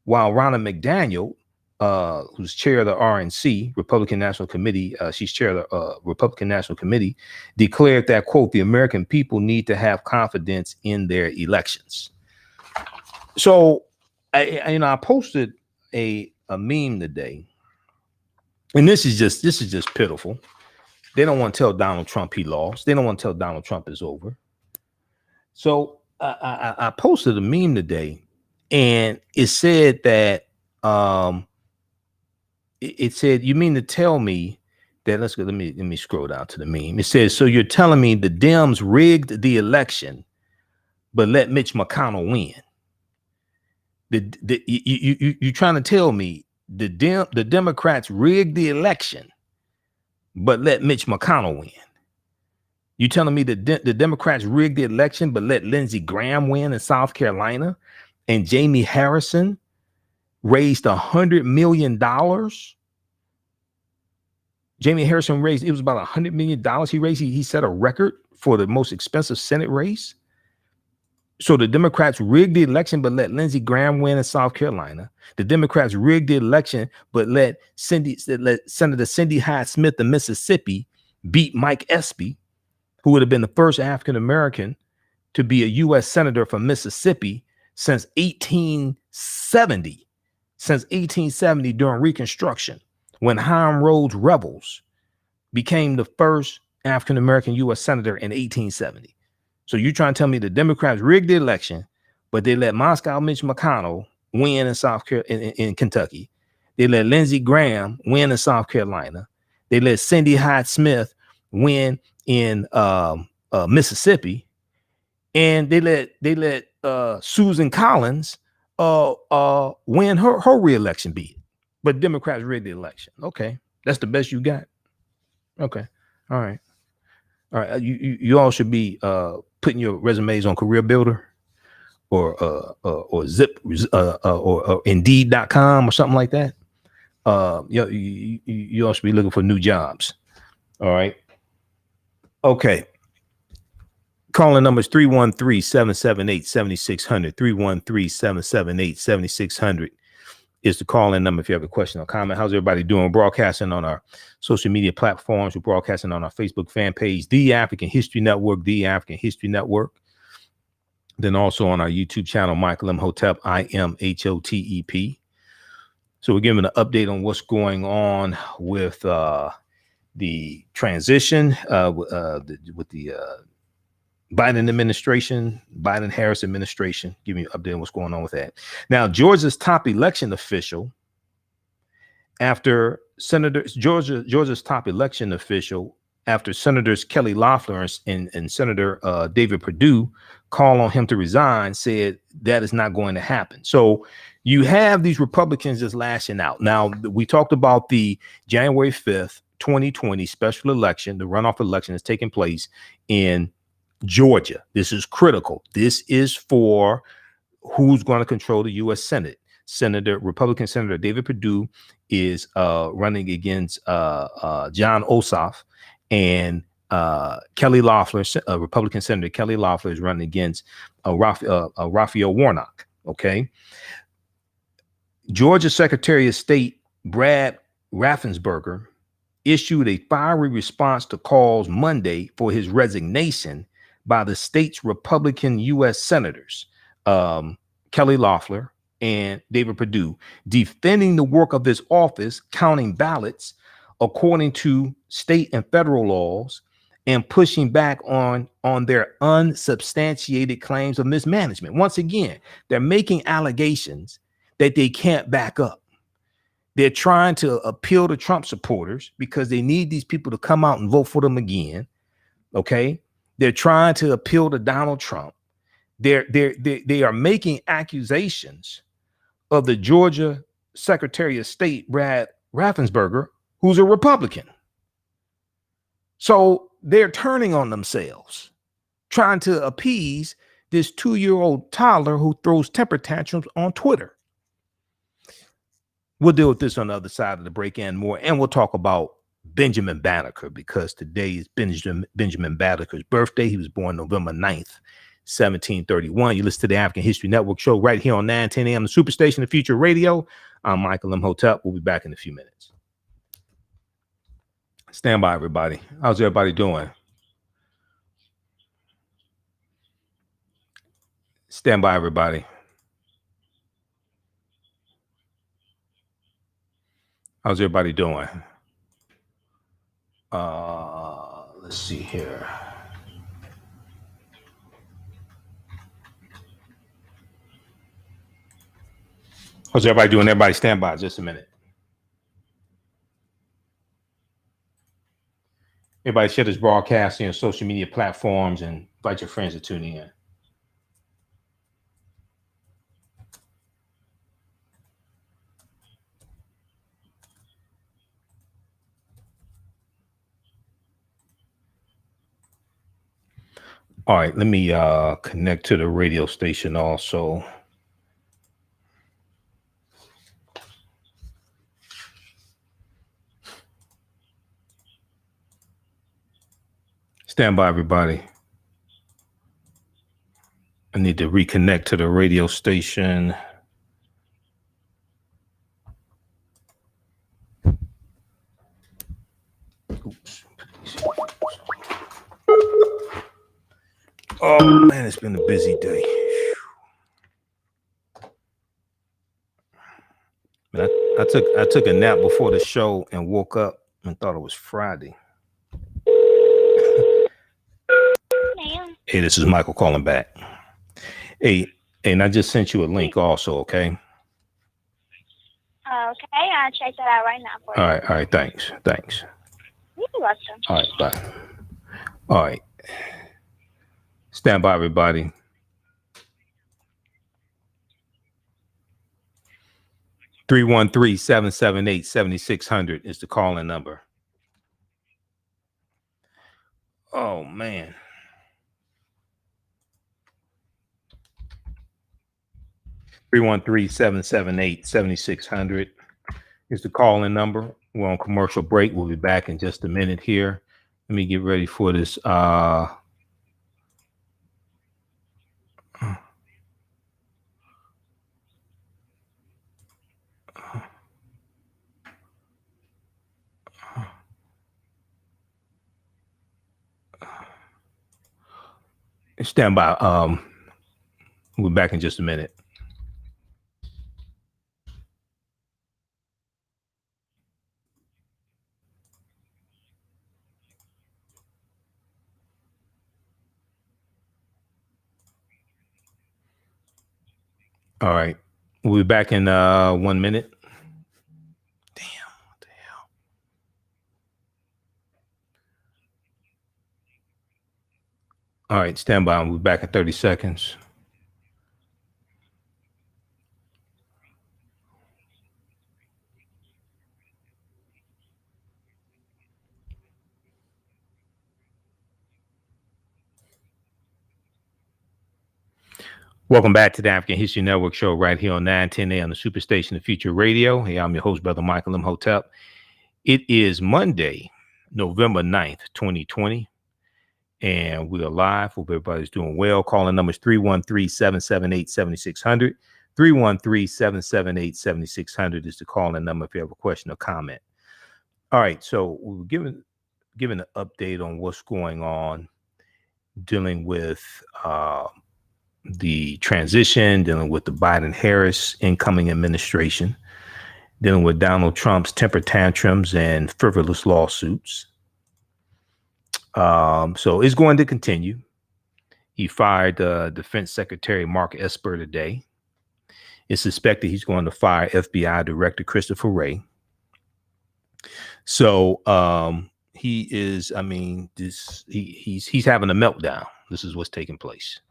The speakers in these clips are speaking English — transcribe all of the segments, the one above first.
while Ronna McDaniel, who's chair of the RNC, Republican National Committee, she's chair of the Republican National Committee, declared that, quote, the American people need to have confidence in their elections. So, I posted a meme today, and this is just pitiful. They don't want to tell Donald Trump he lost. They don't want to tell Donald Trump is over. So I posted a meme today, and it said that it said, you mean to tell me that, let me scroll down to the meme. It says, so you're telling me the Dems rigged the election, but let Mitch McConnell win. You trying to tell me the Democrats rigged the election, but let Mitch McConnell win. You telling me the Democrats rigged the election, but let Lindsey Graham win in South Carolina, and Jamie Harrison raised $100 million. Jamie Harrison raised, it was about $100 million he raised. He set a record for the most expensive Senate race. So the Democrats rigged the election, but let Lindsey Graham win in South Carolina. The Democrats rigged the election, but let Senator Cindy Hyde-Smith of Mississippi beat Mike Espy, who would have been the first African-American to be a U.S. Senator from Mississippi since 1870. Since 1870, during Reconstruction, when Hiram Rhodes rebels became the first African-American U.S. Senator in 1870. So you're trying to tell me the Democrats rigged the election, but they let Moscow Mitch McConnell win in South Carolina, in Kentucky. They let Lindsey Graham win in South Carolina. They let Cindy Hyde-Smith win in Mississippi, and they let Susan Collins win her re-election bid. But Democrats rigged the election. Okay, that's the best you got. Okay, all right. You all should be putting your resumes on Career Builder or Zip or Indeed.com or something like that. You all should be looking for new jobs. All right. Okay. Calling numbers 313-778-7600. 313-778-7600 is the call-in number if you have a question or comment. How's everybody doing? We're broadcasting on our social media platforms. We're broadcasting on our Facebook fan page, The African History Network, The African History Network. Then also on our YouTube channel, Michael Imhotep, Imhotep. So we're giving an update on what's going on with the transition with the Biden administration, Biden-Harris administration, giving you an update on what's going on with that. Now, Georgia's top election official, after Georgia's top election official, after Senators Kelly Loeffler and Senator David Perdue call on him to resign, said that is not going to happen. So you have these Republicans just lashing out. Now, we talked about the January 5th, 2020 special election, the runoff election that's taking place in Georgia. This is critical. This is for who's going to control the U.S. Senate. Republican Senator David Perdue is running against John Ossoff, and Kelly Loeffler, Republican Senator Kelly Loeffler, is running against Raphael Warnock. Okay. Georgia Secretary of State Brad Raffensperger issued a fiery response to calls Monday for his resignation by the state's Republican U.S. senators, Kelly Loeffler and David Perdue, defending the work of his office, counting ballots according to state and federal laws, and pushing back on their unsubstantiated claims of mismanagement. Once again, they're making allegations that they can't back up. They're trying to appeal to Trump supporters because they need these people to come out and vote for them again. Okay. They're trying to appeal to Donald Trump. They are making accusations of the Georgia Secretary of State, Brad Raffensperger, who's a Republican. So they're turning on themselves, trying to appease this 2-year-old toddler who throws temper tantrums on Twitter. We'll deal with this on the other side of the break and more. And we'll talk about Benjamin Banneker, because today is Benjamin Banneker's birthday. He was born November 9th, 1731. You listen to the African History Network show right here on 910 a.m. the Superstation of Future Radio. I'm Michael Imhotep. We'll be back in a few minutes. Stand by, everybody. How's everybody doing? Stand by, everybody. How's everybody doing? Let's see here. How's everybody doing? Everybody stand by just a minute. Everybody share this broadcast on social media platforms and invite your friends to tune in. All right, let me connect to the radio station also. Stand by, everybody. I need to reconnect to the radio station. Oops. Oh man, it's been a busy day. Man, I took a nap before the show and woke up and thought it was Friday. Hey, this is Michael calling back. Hey, and I just sent you a link also, okay? Okay, I'll check that out right now for you. All right, thanks. You're welcome. All right, bye. All right. Stand by, everybody. Three 313-778-7600 is the calling number. Oh man. 313-778-7600 is the calling number. We're on commercial break. We'll be back in just a minute here. Let me get ready for this. Stand by. We'll be back in just a minute. All right. We'll be back in 1 minute. Damn, what the hell? All right, stand by. We'll be back in 30 seconds. Welcome back to the African History Network show right here on 910 a.m. the Superstation of Future Radio. Hey, I'm your host, Brother Michael Imhotep. It is Monday, November 9th, 2020, and we are live. Hope everybody's doing well. Calling numbers 313-778-7600. 313-778-7600 is the calling number if you have a question or comment. All right, so we're giving an update on what's going on, dealing with the transition, dealing with the Biden-Harris incoming administration, dealing with Donald Trump's temper tantrums and frivolous lawsuits. So it's going to continue. He fired Defense Secretary Mark Esper today. It's suspected he's going to fire FBI Director Christopher Wray. So he is, I mean, he's having a meltdown. This is what's taking place.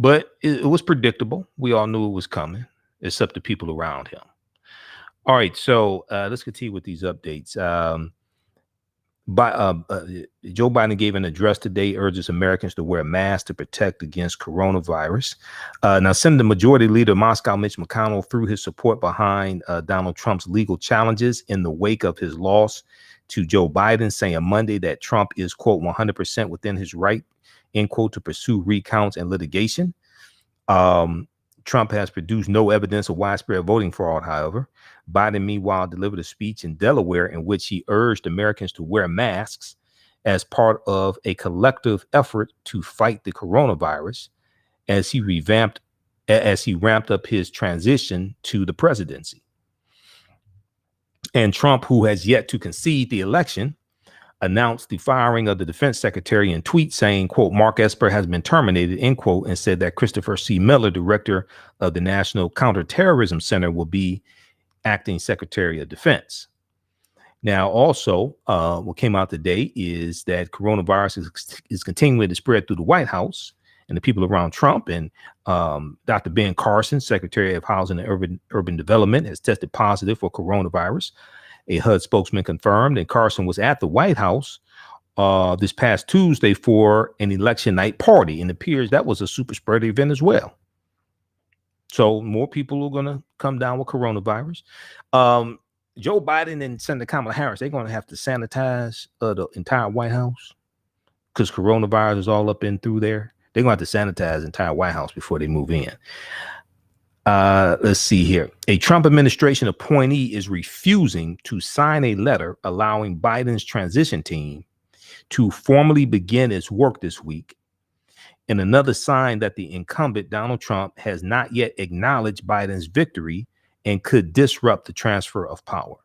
But it was predictable. We all knew it was coming, except the people around him. All right, so let's continue with these updates. Joe Biden gave an address today, urges Americans to wear masks to protect against coronavirus. Now, Senate Majority Leader Moscow Mitch McConnell threw his support behind Donald Trump's legal challenges in the wake of his loss to Joe Biden, saying Monday that Trump is, quote, 100% within his right end quote, to pursue recounts and litigation. Trump has produced no evidence of widespread voting fraud, however. Biden, meanwhile, delivered a speech in Delaware in which he urged Americans to wear masks as part of a collective effort to fight the coronavirus as he ramped up his transition to the presidency. And Trump, who has yet to concede the election, announced the firing of the defense secretary in tweet saying, quote, Mark Esper has been terminated, end quote, and said that Christopher C. Miller, director of the National Counterterrorism Center, will be acting secretary of defense. Now, also, what came out today is that coronavirus is continuing to spread through the White House and the people around Trump. And Dr. Ben Carson, Secretary of Housing and Urban Development, has tested positive for coronavirus. A HUD spokesman confirmed, and Carson was at the White House this past Tuesday for an election night party. And it appears that was a super spreader event as well. So more people are going to come down with coronavirus. Joe Biden and Senator Kamala Harris, they're going to have to sanitize the entire White House because coronavirus is all up in through there. They're going to have to sanitize the entire White House before they move in. Let's see here. A Trump administration appointee is refusing to sign a letter allowing Biden's transition team to formally begin its work this week, in another sign that the incumbent Donald Trump has not yet acknowledged Biden's victory and could disrupt the transfer of power.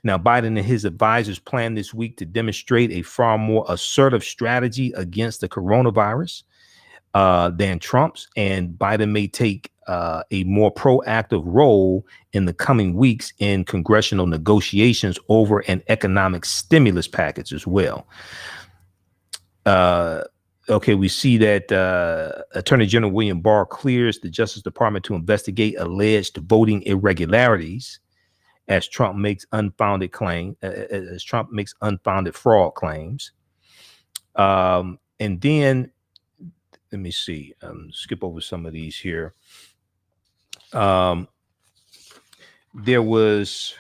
Now, Biden and his advisors plan this week to demonstrate a far more assertive strategy against the coronavirus than Trump's, and Biden may take a more proactive role in the coming weeks in congressional negotiations over an economic stimulus package as well. Okay, we see that Attorney General William Barr clears the Justice Department to investigate alleged voting irregularities as Trump makes unfounded fraud claims. And then let me see, skip over some of these here. There was,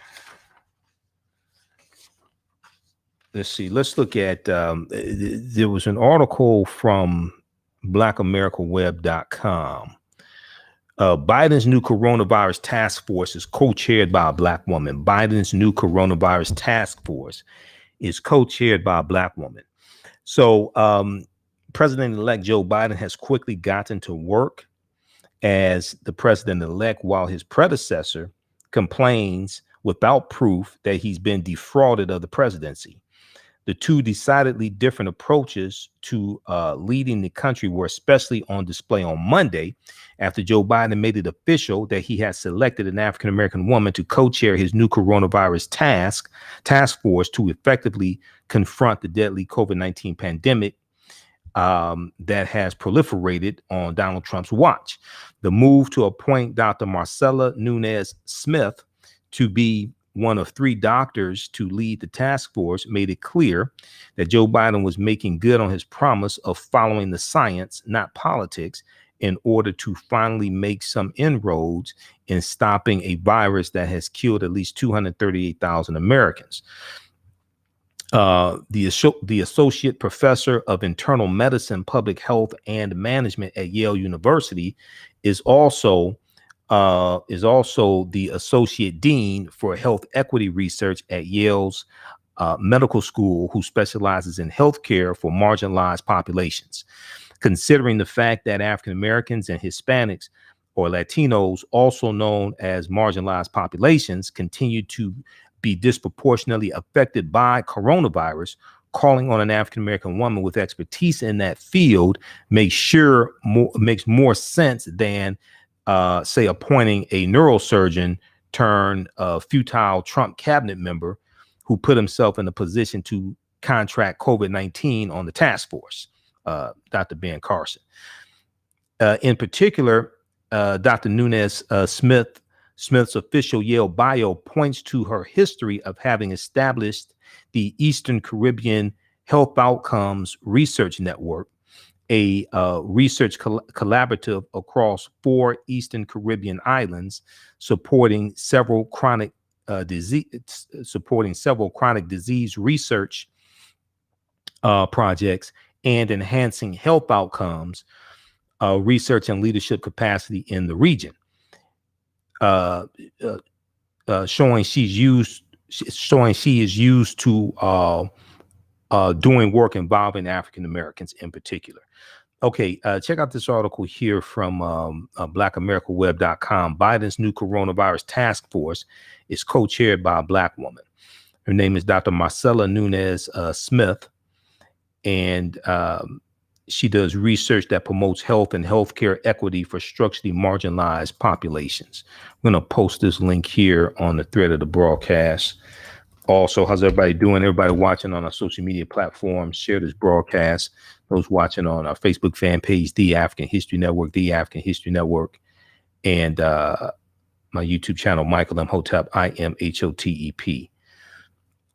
let's look at, there was an article from blackamericaweb.com. Biden's new coronavirus task force is co-chaired by a black woman. Biden's new coronavirus task force is co-chaired by a black woman. So President-elect Joe Biden has quickly gotten to work as the president-elect while his predecessor complains without proof that he's been defrauded of the presidency. The two decidedly different approaches to leading the country were especially on display on Monday after Joe Biden made it official that he had selected an African-American woman to co-chair his new coronavirus task force to effectively confront the deadly COVID-19 pandemic that has proliferated on Donald Trump's watch. The move to appoint Dr. Marcella Nunez Smith to be one of three doctors to lead the task force made it clear that Joe Biden was making good on his promise of following the science, not politics, in order to finally make some inroads in stopping a virus that has killed at least 238,000 Americans. The associate professor of internal medicine, public health, and management at Yale University is also the associate dean for health equity research at Yale's medical school, who specializes in healthcare for marginalized populations. Considering the fact that African Americans and Hispanics, or Latinos, also known as marginalized populations, continue to be disproportionately affected by coronavirus, calling on an African American woman with expertise in that field makes more sense than say appointing a neurosurgeon turned futile Trump cabinet member who put himself in a position to contract COVID-19 on the task force, Dr. Ben Carson. In particular, Dr. Nunez Smith's official Yale bio points to her history of having established the Eastern Caribbean Health Outcomes Research Network, a research collaborative across 4 Eastern Caribbean islands, supporting several chronic disease research projects and enhancing health outcomes, research and leadership capacity in the region. Showing she is used to doing work involving African Americans in particular. Okay, check out this article here from blackamericaweb.com. Biden's new coronavirus task force is co-chaired by a Black woman. Her name is Dr. Marcella Nunez Smith, and she does research that promotes health and healthcare equity for structurally marginalized populations. I'm going to post this link here on the thread of the broadcast. Also, how's everybody doing? Everybody watching on our social media platforms, share this broadcast. Those watching on our Facebook fan page, The African History Network, The African History Network, and my YouTube channel, Michael Imhotep, Imhotep.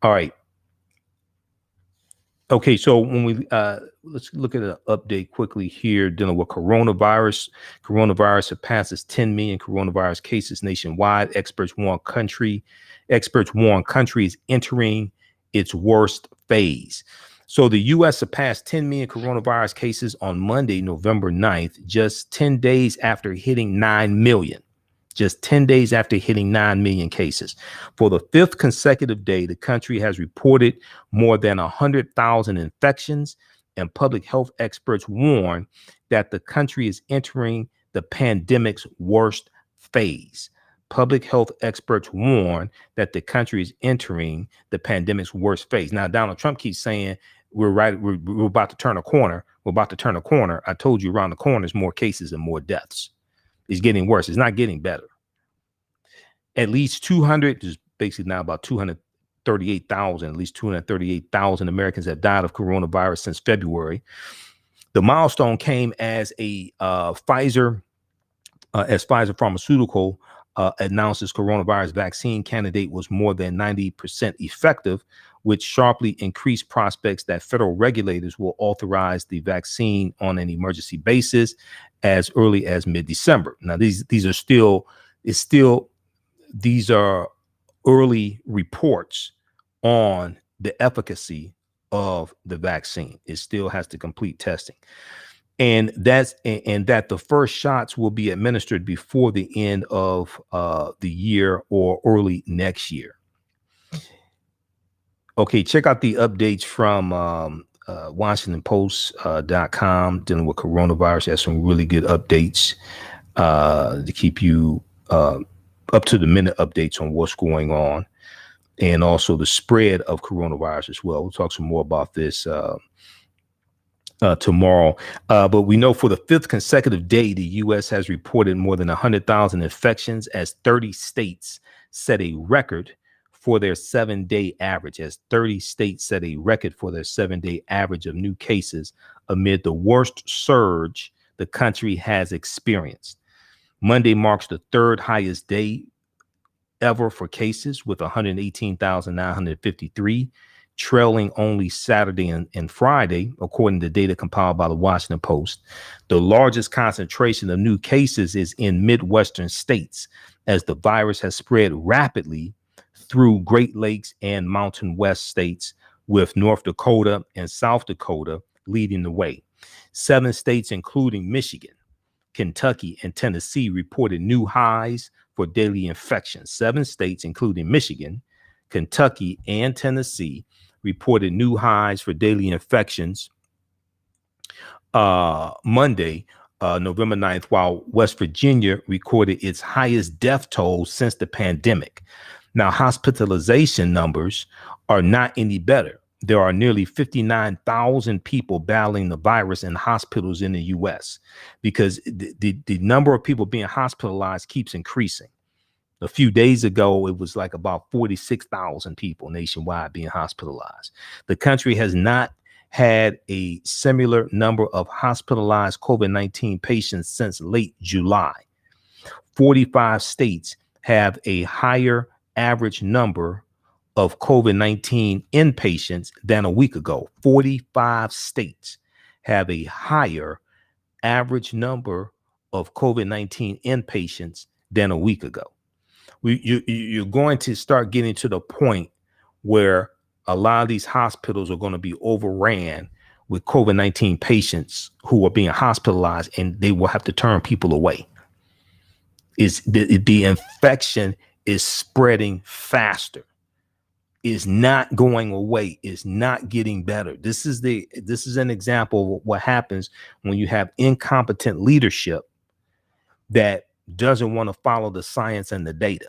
All right. Okay, so when we let's look at an update quickly here dealing with coronavirus. Coronavirus surpasses 10 million coronavirus cases nationwide. Experts warn country is entering its worst phase. So the U.S. surpassed 10 million coronavirus cases on Monday, November 9th, just 10 days after hitting 9 million. Just 10 days after hitting 9 million cases. For the fifth consecutive day, the country has reported more than 100,000 infections, and public health experts warn that the country is entering the pandemic's worst phase. Public health experts warn that the country is entering the pandemic's worst phase. Now, Donald Trump keeps saying we're about to turn a corner. We're about to turn a corner. I told you around the corner is more cases and more deaths. It's getting worse. It's not getting better. At least 200, is basically now about 238,000, at least 238,000 Americans have died of coronavirus since February. The milestone came as Pfizer Pharmaceutical announced its coronavirus vaccine candidate was more than 90% effective, which sharply increased prospects that federal regulators will authorize the vaccine on an emergency basis as early as mid-December. Now, these are early reports on the efficacy of the vaccine. It still has to complete testing. And that the first shots will be administered before the end of the year or early next year. Okay, check out the updates from WashingtonPost.com dealing with coronavirus. Has some really good updates to keep you up to the minute updates on what's going on, and also the spread of coronavirus as well. We'll talk some more about this tomorrow. But we know for the fifth consecutive day, the U.S. has reported more than 100,000 infections as 30 states set a record for their 7-day average, of new cases amid the worst surge the country has experienced. Monday marks the third highest day ever for cases with 118,953, trailing only Saturday and Friday, according to data compiled by the Washington Post. The largest concentration of new cases is in Midwestern states, as the virus has spread rapidly through Great Lakes and Mountain West states, with North Dakota and South Dakota leading the way. 7 states, including Michigan, Kentucky, and Tennessee, reported new highs for daily infections. 7 states, including Michigan, Kentucky, and Tennessee, reported new highs for daily infections Monday, November 9th, while West Virginia recorded its highest death toll since the pandemic. Now, hospitalization numbers are not any better. There are nearly 59,000 people battling the virus in hospitals in the U.S. because the number of people being hospitalized keeps increasing. A few days ago, it was like about 46,000 people nationwide being hospitalized. The country has not had a similar number of hospitalized COVID-19 patients since late July. 45 states have a higher average number of COVID-19 inpatients than a week ago. 45 states have a higher average number of COVID-19 inpatients than a week ago. You're going to start getting to the point where a lot of these hospitals are going to be overran with COVID-19 patients who are being hospitalized, and they will have to turn people away. Is the infection is spreading faster, is not going away, is not getting better. This is an example of what happens when you have incompetent leadership that doesn't want to follow the science and the data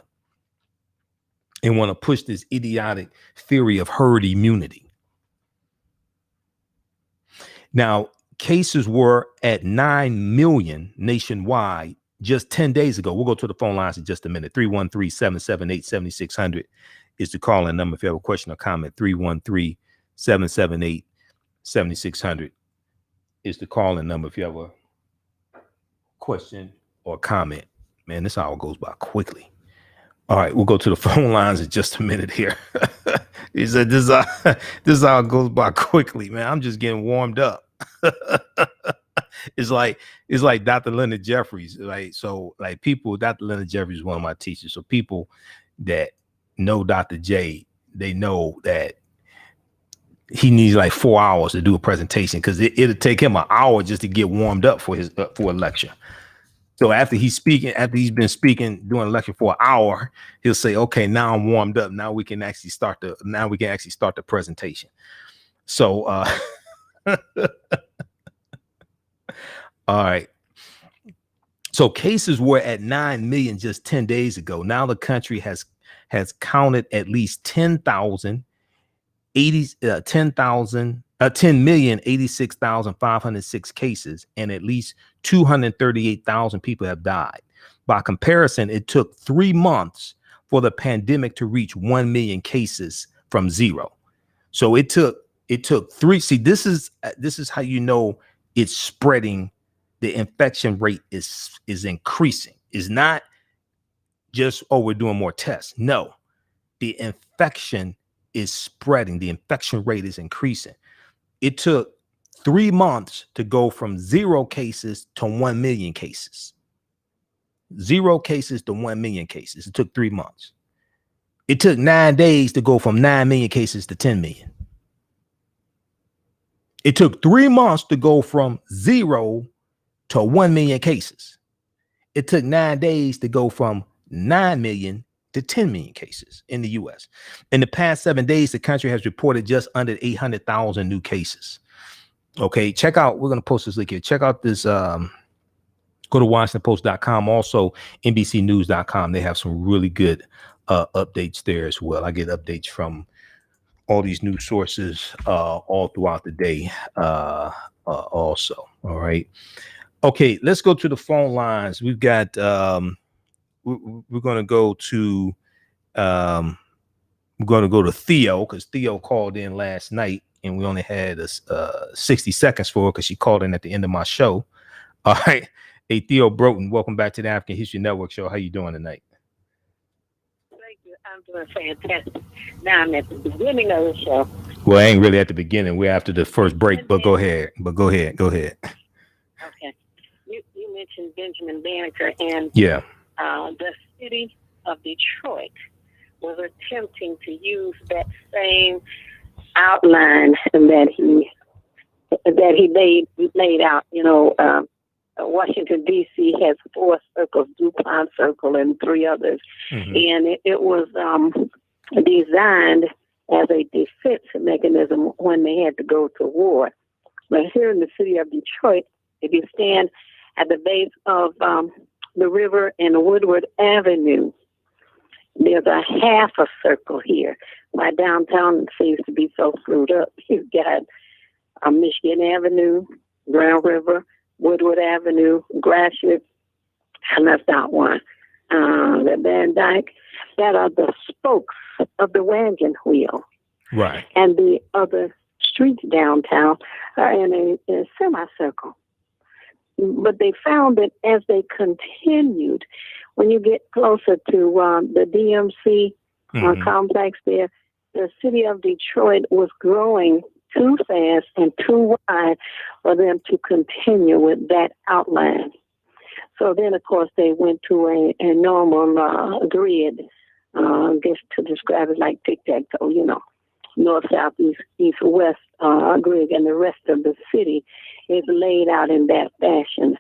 and want to push this idiotic theory of herd immunity. Now, cases were at 9 million nationwide just 10 days ago. We'll go to the phone lines in just a minute. 313-778-7600 is the call-in number if you have a question or comment. 313-778-7600 is the call-in number if you have a question or comment. Man, this hour goes by quickly. All right, we'll go to the phone lines in just a minute here. He said, this hour goes by quickly, man. I'm just getting warmed up. It's like Dr. Leonard Jeffries, right? So like Dr. Leonard Jeffries is one of my teachers. So people that know Dr. J, they know that he needs like 4 hours to do a presentation because it'll take him an hour just to get warmed up for a lecture. So after he's been speaking, doing a lecture for an hour, he'll say, okay, now I'm warmed up. Now we can actually start the presentation. So, all right. So cases were at 9 million just 10 days ago. Now the country has counted at least 10,086,506 cases, and at least 238,000 people have died. By comparison, it took 3 months for the pandemic to reach 1 million cases from zero. So it took 3. See, this is how you know it's spreading. The infection rate is increasing. It's not just, oh, we're doing more tests. No, the infection is spreading. The infection rate is increasing. It took 3 months to go from 0 cases to 1 million cases. 0 cases to 1 million cases. It took 3 months. It took 9 days to go from 9 million cases to 10 million. It took 3 months to go from 0 to 1 million cases. It took 9 days to go from 9 million to 10 million cases in the U.S. In the past 7 days, the country has reported just under 800,000 new cases. Okay, check out, we're going to post this link here. Check out this, go to WashingtonPost.com, also NBCNews.com. They have some really good updates there as well. I get updates from all these news sources all throughout the day also. All right. Okay, let's go to the phone lines. We've got we're going to go to Theo, because Theo called in last night and we only had 60 seconds for her because she called in at the end of my show. All right. Hey, Theo Broughton, welcome back to the African History Network show. How you doing tonight? Thank you. I'm doing fantastic. Now I'm at the beginning of the show. Well, I ain't really at the beginning. We're after the first break, but go ahead. Go ahead. Okay. You mentioned Benjamin Banneker, and yeah, the city of Detroit was attempting to use that same outline that he laid out. You know, Washington D.C. has 4 circles, DuPont Circle, and 3 others, and it was designed as a defense mechanism when they had to go to war. But here in the city of Detroit, if you stand at the base of the river and Woodward Avenue, there's a half a circle here. My downtown seems to be so screwed up. You've got Michigan Avenue, Grand River, Woodward Avenue, Gratiot. I left out one. The Van Dyke. That are the spokes of the wagon wheel. Right. And the other streets downtown are in a semicircle. But they found that as they continued, when you get closer to the DMC complex there, the city of Detroit was growing too fast and too wide for them to continue with that outline. So then, of course, they went to a normal grid, I guess to describe it like tic-tac-toe, you know. north, south, east, west grid, and the rest of the city is laid out in that fashion.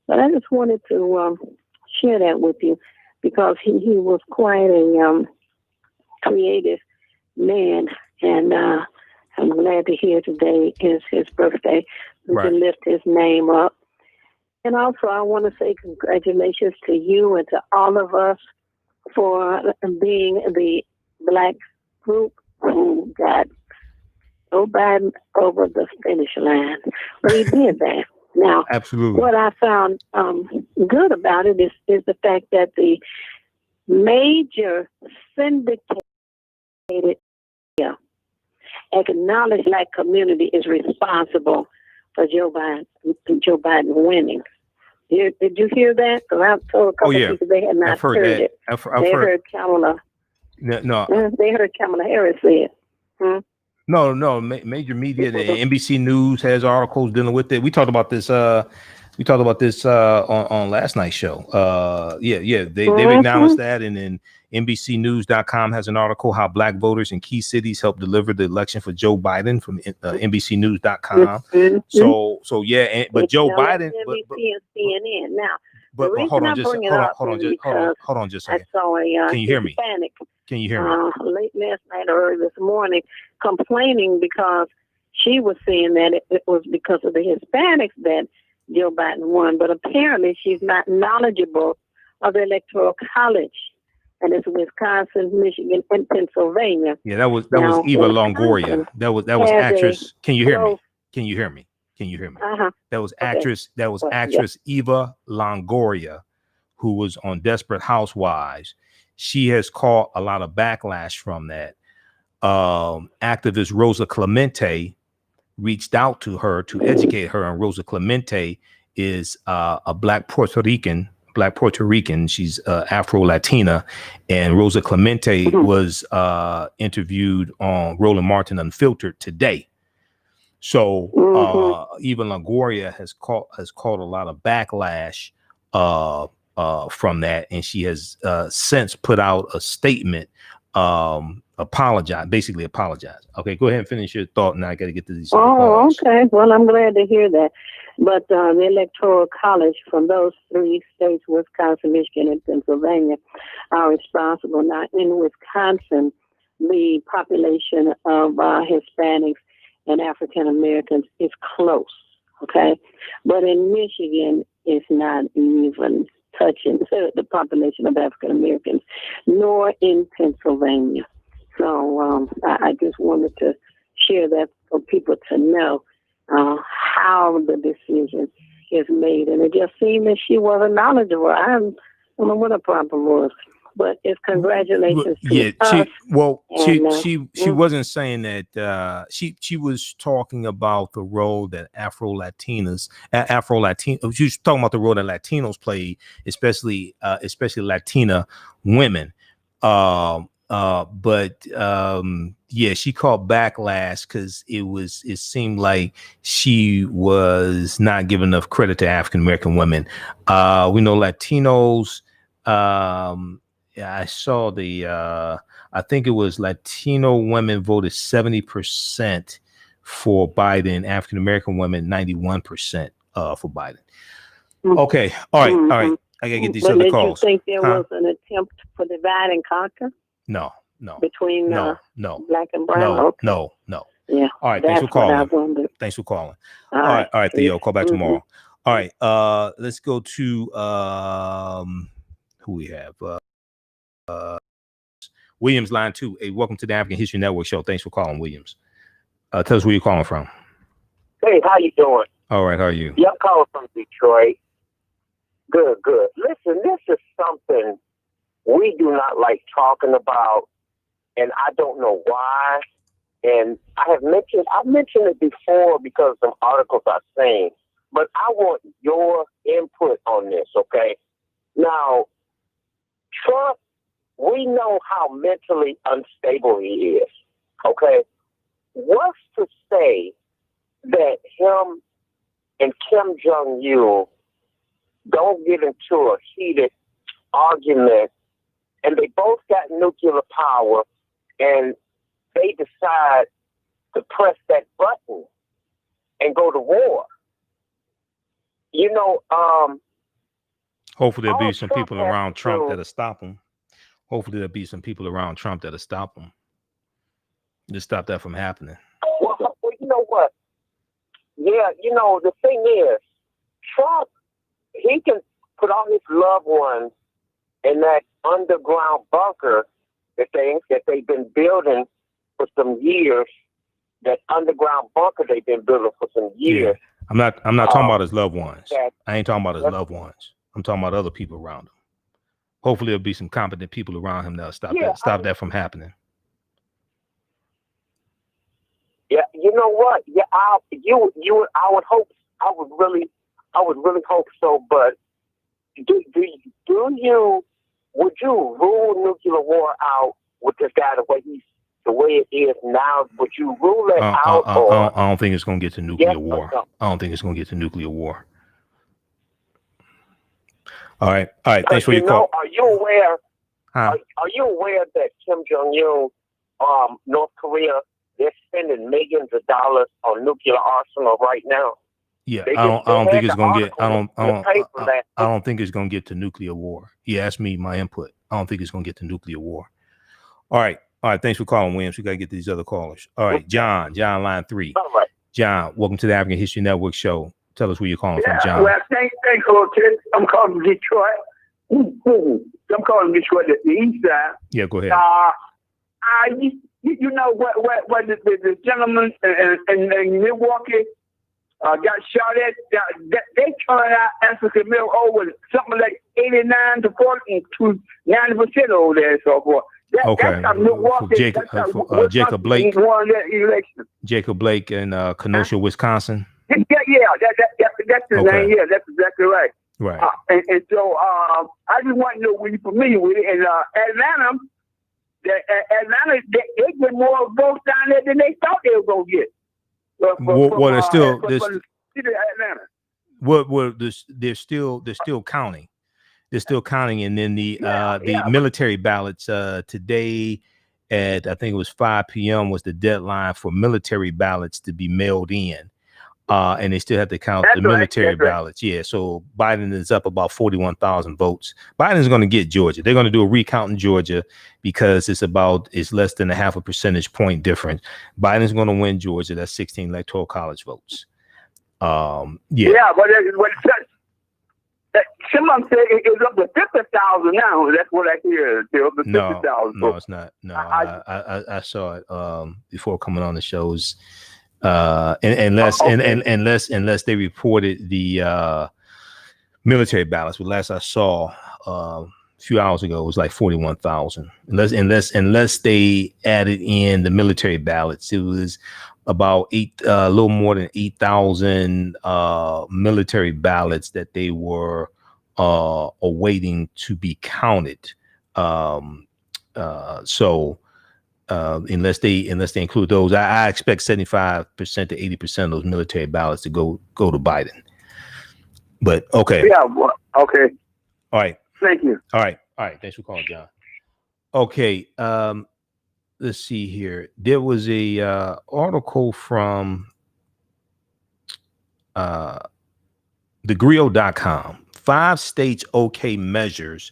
But I just wanted to share that with you because he was quite a creative man, and I'm glad to hear today is his birthday. We can lift his name up. And also, I want to say congratulations to you and to all of us for being the Black group who got Joe Biden over the finish line. But he did that. Now, absolutely. What I found good about it is the fact that the major syndicated acknowledged Black community is responsible for Joe Biden winning. Did you hear that? Because I've told a couple people they had not heard it. I've heard Kamala. No. They heard Kamala Harris say it. No. Major media, the NBC News has articles dealing with it. We talked about this. On last night's show. They've acknowledged that, and then NBCNews.com has an article how Black voters in key cities helped deliver the election for Joe Biden from NBCNews.com. But Joe Biden, NBC and CNN. Now, but hold on just a second. I saw a Can you hear me? Hispanic, Can you hear me? Late last night or early this morning, complaining because she was saying that it was because of the Hispanics that Joe Biden won, but apparently she's not knowledgeable of the Electoral College, and it's Wisconsin, Michigan, and Pennsylvania. Yeah, that was Eva Longoria. That was actress. Can you hear me? Can you hear me? That was actress. That was actress Eva Longoria, who was on Desperate Housewives. She has caught a lot of backlash from that. Activist Rosa Clemente reached out to her to educate her, and Rosa Clemente is a Black Puerto Rican. She's Afro-Latina, and Rosa Clemente was interviewed on Roland Martin Unfiltered today. So Eva Longoria has caught a lot of backlash from that, and she has since put out a statement apologize. Okay, go ahead and finish your thought, and I got to get to these. Okay. Well, I'm glad to hear that. But the Electoral College from those three states, Wisconsin, Michigan, and Pennsylvania, are responsible. Now, in Wisconsin, the population of Hispanics and African Americans is close. Okay, but in Michigan, it's not even touching the population of African Americans, nor in Pennsylvania. So I just wanted to share that for people to know how the decision is made. And it just seemed that she wasn't knowledgeable. I don't know what the problem was, but it's congratulations to us. She wasn't saying that. She was talking about the role that Afro-Latino. She was talking about the role that Latinos play, especially Latina women. She called backlash because it seemed like she was not giving enough credit to African American women. We know Latinos. I saw I think it was Latino women voted 70% for Biden. African American women 91% for Biden. Okay, all right. I gotta get these other calls. Did you think there was an attempt for divide and conquer? No. Between Black and brown? No. Yeah. All right. Thanks for calling. All right, Theo. Call back tomorrow. All right. Let's go to who we have. Williams, line 2. Hey, welcome to the African History Network show. Thanks for calling, Williams. Tell us where you're calling from. Hey, how you doing? All right. How are you? Yeah, I'm calling from Detroit. Good. Listen, this is something we do not like talking about, and I don't know why. And I've mentioned it before because some articles I've seen, but I want your input on this, okay? Now, Trump, we know how mentally unstable he is, okay? What's to say that him and Kim Jong-un don't get into a heated argument, and they both got nuclear power, and they decide to press that button and go to war. You know, hopefully there'll be all some Trump people has around to Trump do- that'll stop him. Hopefully there'll be some people around Trump that'll stop him. Just stop that from happening. Well, you know what? Yeah, you know, the thing is, Trump, he can put all his loved ones in that underground bunker that they've been building for some years. That underground bunker they've been building for some years. Yeah. I'm not talking about his loved ones. that- I ain't talking about his loved ones. I'm talking about other people around him. Hopefully there'll be some competent people around him that'll stop that from happening. Yeah, you know what? Yeah, I would hope. I would really hope so. But would you rule nuclear war out with this guy the way it is now? Would you rule it out? I don't think it's going to get to nuclear war. No? I don't think it's going to get to nuclear war. All right. Thanks for your call. Are you aware? Huh? Are you aware that Kim Jong-un, North Korea, they're spending millions of dollars on nuclear arsenal right now? Yeah, I don't think it's gonna get. I don't think it's gonna get to nuclear war. He asked me my input. I don't think it's gonna get to nuclear war. All right. Thanks for calling, Williams. We gotta get these other callers. All right, John, line 3. All right. John, welcome to the African History Network show. Tell us where you're calling from, John. Well, thanks, Kid. I'm calling from Detroit. I'm calling from Detroit, the east side. Yeah, go ahead. You know what the gentleman in Milwaukee got shot at? They turned out African Middle over something like 89 to 40 to 90% over there and so forth. Okay. That's Milwaukee. Jacob Blake. Won that election. Jacob Blake in Kenosha, Wisconsin. Yeah, that's his name. Yeah, that's exactly right. Right. And so I just want to know were you familiar with it. And Atlanta, they get more votes down there than they thought they were going to get. They're still for the city of Atlanta. Well, they're still counting. They're still counting, and then the military ballots today at I think it was 5 p.m. was the deadline for military ballots to be mailed in. And they still have to count the military ballots. Right. Yeah, so Biden is up about 41,000 votes. Biden's going to get Georgia. They're going to do a recount in Georgia because it's less than a half a percentage point difference. Biden's going to win Georgia. That's 16 electoral college votes. Yeah, but someone said it's up to 50,000 now. That's what I hear. It's up to 50,000. No, it's not. No, I saw it before coming on the shows. Unless they reported the military ballots. But last I saw a few hours ago, it was like 41,000. Unless they added in the military ballots, it was about a little more than 8,000 military ballots that they were awaiting to be counted. Unless they include those, I expect 75% to 80% of those military ballots to go to Biden. But okay. Yeah. Well, okay. All right. Thank you. All right. Thanks for calling, John. Okay. Let's see here. There was a article from thegrio.com. 5 states okay measures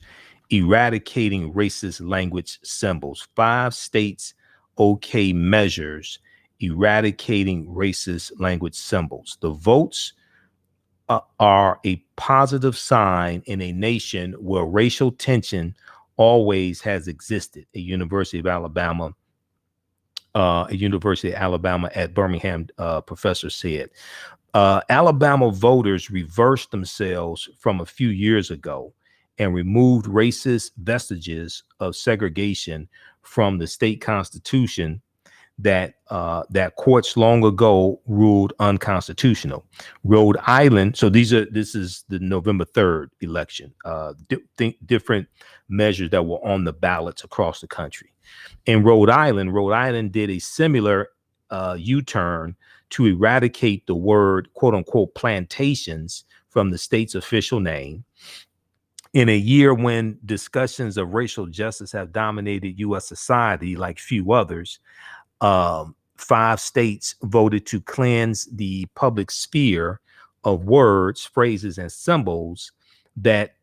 eradicating racist language symbols. 5 states okay measures eradicating racist language symbols. The votes are a positive sign in a nation where racial tension always has existed. A University of Alabama at Birmingham professor said. Alabama voters reversed themselves from a few years ago and removed racist vestiges of segregation from the state constitution that courts long ago ruled unconstitutional. Rhode Island. So this is the November 3rd election. Different measures that were on the ballots across the country. In Rhode Island did a similar U-turn to eradicate the word "quote unquote" plantations from the state's official name. In a year when discussions of racial justice have dominated U.S. society like few others, 5 states voted to cleanse the public sphere of words, phrases, and symbols that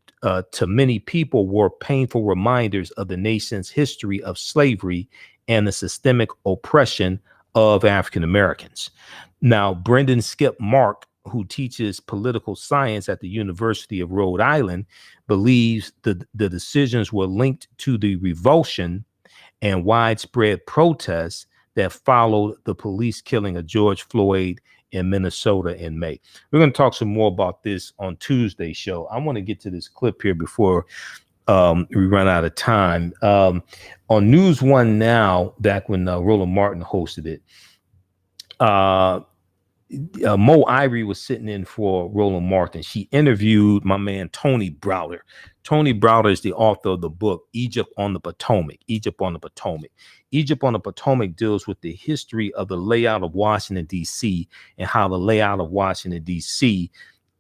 to many people were painful reminders of the nation's history of slavery and the systemic oppression of African Americans. Now, Brendan Skip Mark, who teaches political science at the University of Rhode Island, believes the decisions were linked to the revulsion and widespread protests that followed the police killing of George Floyd in Minnesota in May. We're going to talk some more about this on Tuesday's show. I want to get to this clip here before we run out of time. On News One Now, back when Roland Martin hosted it, Mo Ivory was sitting in for Roland Martin. She interviewed my man Tony Browder. Tony Browder is the author of the book Egypt on the Potomac. Egypt on the Potomac. Egypt on the Potomac deals with the history of the layout of Washington, D.C. and how the layout of Washington, D.C.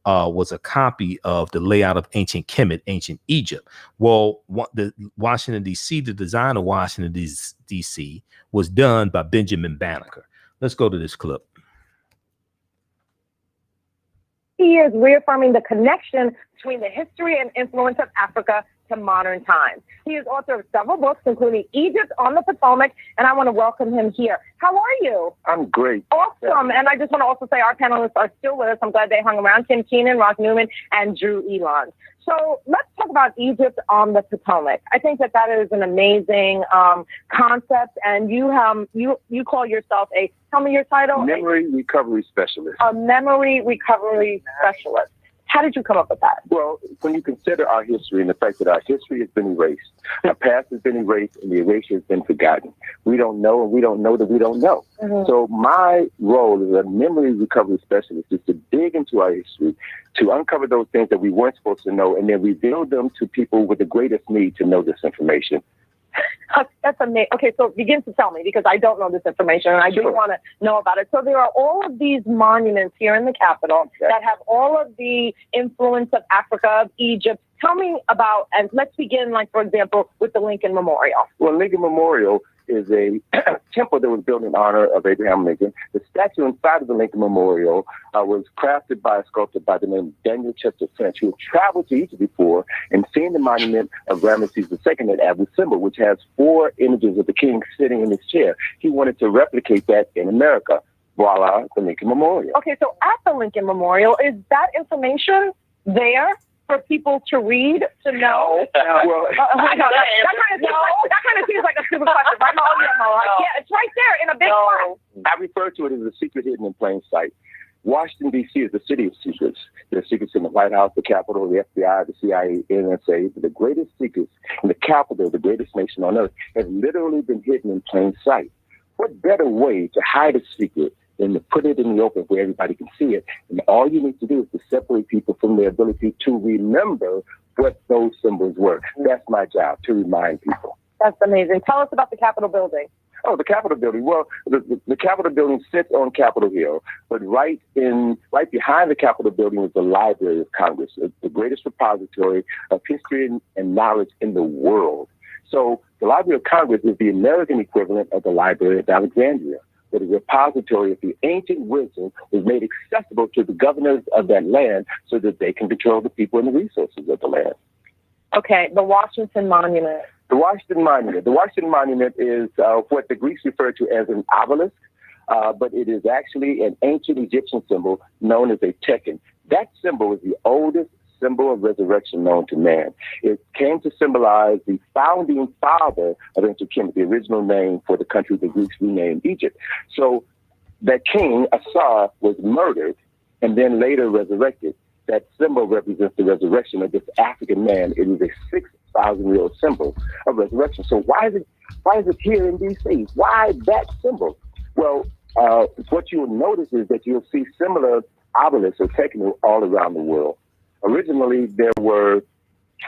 Was a copy of the layout of ancient Kemet, ancient Egypt. Well, the Washington, D.C., the design of Washington, D.C. was done by Benjamin Banneker. Let's go to this clip. He is reaffirming the connection between the history and influence of Africa to modern times. He is author of several books, including Egypt on the Potomac, and I want to welcome him here. How are you? I'm great. Awesome. And I just want to also say our panelists are still with us. I'm glad they hung around. Tim Keenan, Rock Newman, and Drew Elon. So let's talk about Egypt on the Potomac. I think that is an amazing concept, and you call yourself tell me your title. Memory recovery specialist. A memory recovery specialist. How did you come up with that? Well, when you consider our history and the fact that our history has been erased, our past has been erased, and the erasure has been forgotten. We don't know, and we don't know that we don't know. Mm-hmm. So my role as a memory recovery specialist is to dig into our history, to uncover those things that we weren't supposed to know, and then reveal them to people with the greatest need to know this information. That's amazing. Okay, so begin to tell me, because I don't know this information and I do want to know about it. So there are all of these monuments here in the Capitol that have all of the influence of Africa, of Egypt. Tell me about, and let's begin, like, for example, with the Lincoln Memorial. Well, Lincoln Memorial is a temple that was built in honor of Abraham Lincoln. The statue inside of the Lincoln Memorial was crafted by a sculptor by the name of Daniel Chester French, who had traveled to Egypt before and seen the monument of Ramesses II at Abu Simbel, which has 4 images of the king sitting in his chair. He wanted to replicate that in America. Voila, the Lincoln Memorial. Okay, so at the Lincoln Memorial, is that information there for people to read, to know? Well, that kind of seems like a stupid question, right? Yeah, it's right there in a big part. I refer to it as a secret hidden in plain sight. Washington, D.C. is the city of secrets. There are secrets in the White House, the Capitol, the FBI, the CIA, NSA. But the greatest secrets in the capital, the greatest nation on earth, have literally been hidden in plain sight. What better way to hide a secret than to put it in the open where everybody can see it? And all you need to do is to separate people from their ability to remember what those symbols were. That's my job, to remind people. That's amazing. Tell us about the Capitol building. Oh, the Capitol building. Well, the Capitol building sits on Capitol Hill, but right behind the Capitol building is the Library of Congress, the greatest repository of history and knowledge in the world. So the Library of Congress is the American equivalent of the Library of Alexandria, where the repository of the ancient wisdom was made accessible to the governors of that land so that they can control the people and the resources of the land. Okay, the Washington Monument. The Washington Monument. The Washington Monument is what the Greeks refer to as an obelisk, but it is actually an ancient Egyptian symbol known as a tekken. That symbol is the oldest symbol of resurrection known to man. It came to symbolize the founding father of Ancient Kemet, the original name for the country the Greeks renamed Egypt. So that king, Asar, was murdered and then later resurrected. That symbol represents the resurrection of this African man. It is a 6,000-year-old symbol of resurrection. So why is it here in D.C.? Why that symbol? Well, what you'll notice is that you'll see similar obelisks or tekken all around the world. Originally, there were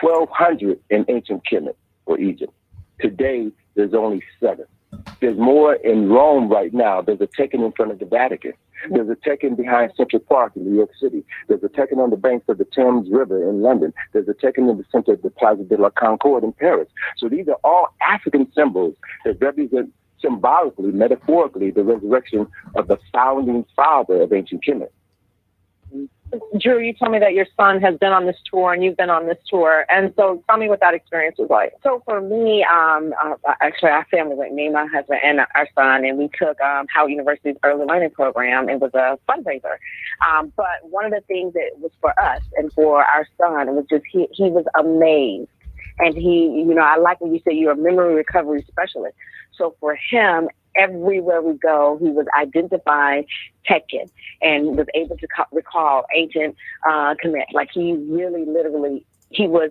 1,200 in Ancient Kemet or Egypt. Today, there's only 7. There's more in Rome right now. There's a tekken in front of the Vatican. There's a tekken behind Central Park in New York City. There's a tekken on the banks of the Thames River in London. There's a tekken in the center of the Plaza de la Concorde in Paris. So these are all African symbols that represent symbolically, metaphorically, the resurrection of the founding father of Ancient Kemet. Drew, you told me that your son has been on this tour and you've been on this tour. And so tell me what that experience was like. So for me, actually our family went, me, my husband, and our son, and we took Howard University's early learning program. It was a fundraiser. But one of the things that was for us and for our son, it was just, he was amazed. And he, I like when you say you're a memory recovery specialist. So for him, everywhere we go, he was identifying Tekken and was able to recall Ancient Kemet. Like he really, literally, he was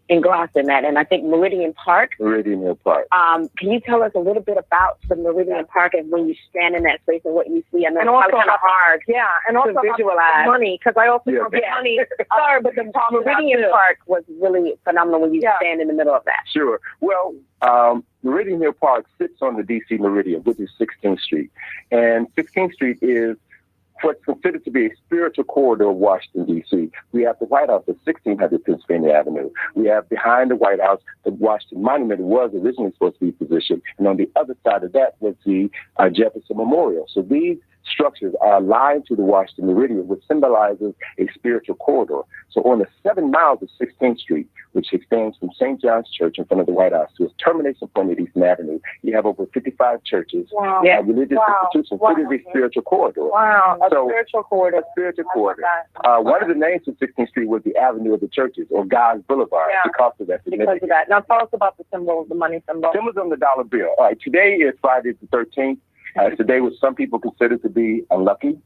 engrossed in that. And I think Meridian Park. Can you tell us a little bit about the Meridian Park and when you stand in that space and what you see? I know it's probably kind of hard. Yeah, and also to visualize money, because I also know money. Sorry, but the Meridian Park was really phenomenal when you stand in the middle of that. Sure. Well, Meridian Hill Park sits on the D.C. Meridian, which is 16th Street. And 16th Street is what's considered to be a spiritual corridor of Washington, D.C. We have the White House at 1600 Pennsylvania Avenue. We have behind the White House, the Washington Monument was originally supposed to be positioned. And on the other side of that was the Jefferson Memorial. So these structures are aligned to the Washington Meridian, which symbolizes a spiritual corridor. So on the 7 miles of 16th Street, which extends from St. John's Church in front of the White House to its termination point at Eastern Avenue, you have over 55 churches, religious institutions. It is a spiritual corridor. Wow, spiritual corridor. A spiritual corridor. One of the names of 16th Street was the Avenue of the Churches, or God's Boulevard, because of that. Because of that. Now tell us about the symbol, the money symbol. Symbols on the dollar bill. All right, today is Friday the 13th. Today was some people consider to be unlucky.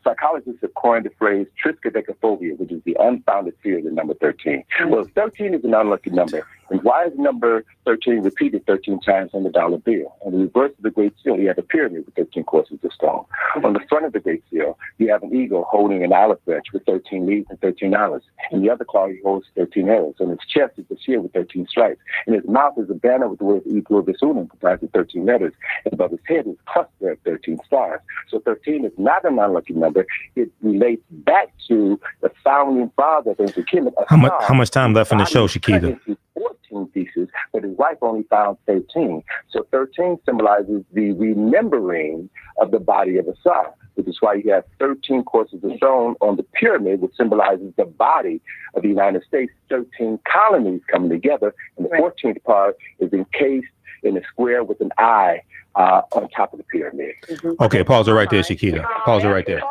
Psychologists have coined the phrase triskaidekaphobia, which is the unfounded fear of the number 13. Well, 13 is an unlucky number. And why is number 13 repeated 13 times on the dollar bill? On the reverse of the Great Seal, you have a pyramid with 13 courses of stone. On the front of the Great Seal, you have an eagle holding an olive branch with 13 leaves and 13 olives. In the other claw, he holds 13 arrows. On his chest is a shield with 13 stripes. In his mouth is a banner with the words Igor Bisunum, comprised of 13 letters. And above his head is a cluster of 13 stars. So 13 is not an unlucky number. It relates back to the founding father of Ancient Kemet. How much time left in the show, Shakita? 14 pieces, but his wife only found 13. So 13 symbolizes the remembering of the body of the son, which is why you have 13 courses of stone on the pyramid, which symbolizes the body of the United States, 13 colonies coming together. And the 14th part is encased in a square with an eye on top of the pyramid. Okay, pause it right there, Shakita. Pause it right there.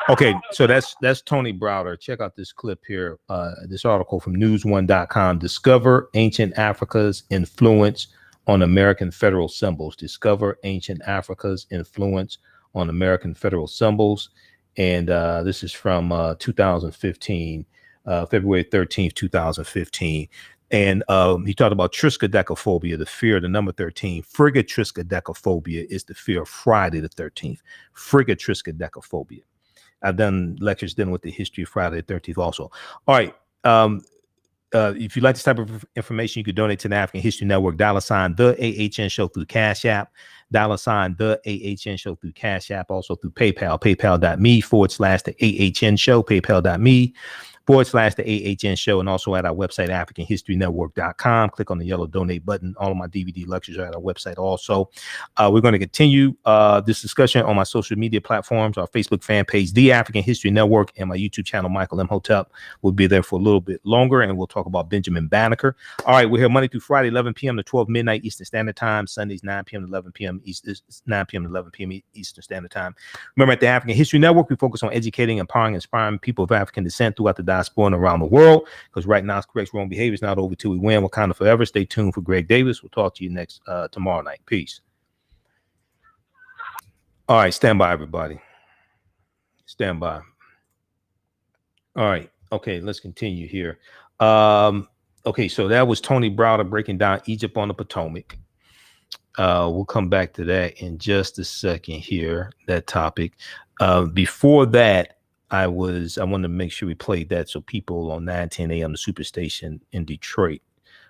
Okay, so that's Tony Browder. Check out this clip here, this article from newsone.com. Discover Ancient Africa's Influence on American Federal Symbols. Discover Ancient Africa's Influence on American Federal Symbols. And this is from 2015, February 13th, 2015. And he talked about triskaidekaphobia, the fear of the number 13. Frigatriskaidekaphobia is the fear of Friday the 13th. Frigatriskaidekaphobia. I've done lectures dealing with the history of Friday the 13th also. All right. If you like this type of information, you could donate to the African History Network, $ the AHN Show through Cash App, $ the AHN Show through Cash App, also through PayPal, paypal.me/the AHN Show, paypal.me/the AHN Show, and also at our website, AfricanHistoryNetwork.com. Click on the yellow donate button. All of my DVD lectures are at our website also. We're going to continue this discussion on my social media platforms, our Facebook fan page, The African History Network, and my YouTube channel, Michael Imhotep. We'll be there for a little bit longer, and we'll talk about Benjamin Banneker. All right, we're here Monday through Friday, 11 p.m. to 12 midnight Eastern Standard Time. Sundays, 9 p.m. to 11 p.m. Eastern Standard Time. Remember, at the African History Network, we focus on educating, empowering, inspiring people of African descent throughout the diaspora and around the world, because right now, correct wrong behavior is not over till we win. Wakanda forever. Stay tuned for Greg Davis. We'll talk to you next tomorrow night. Peace. All right, stand by, everybody. Stand by. All right. Okay, let's continue here. Okay, so that was Tony Browder breaking down Egypt on the Potomac. We'll come back to that in just a second here, that topic. Before that, I wanted to make sure we played that so people on 910 AM, the Superstation in Detroit,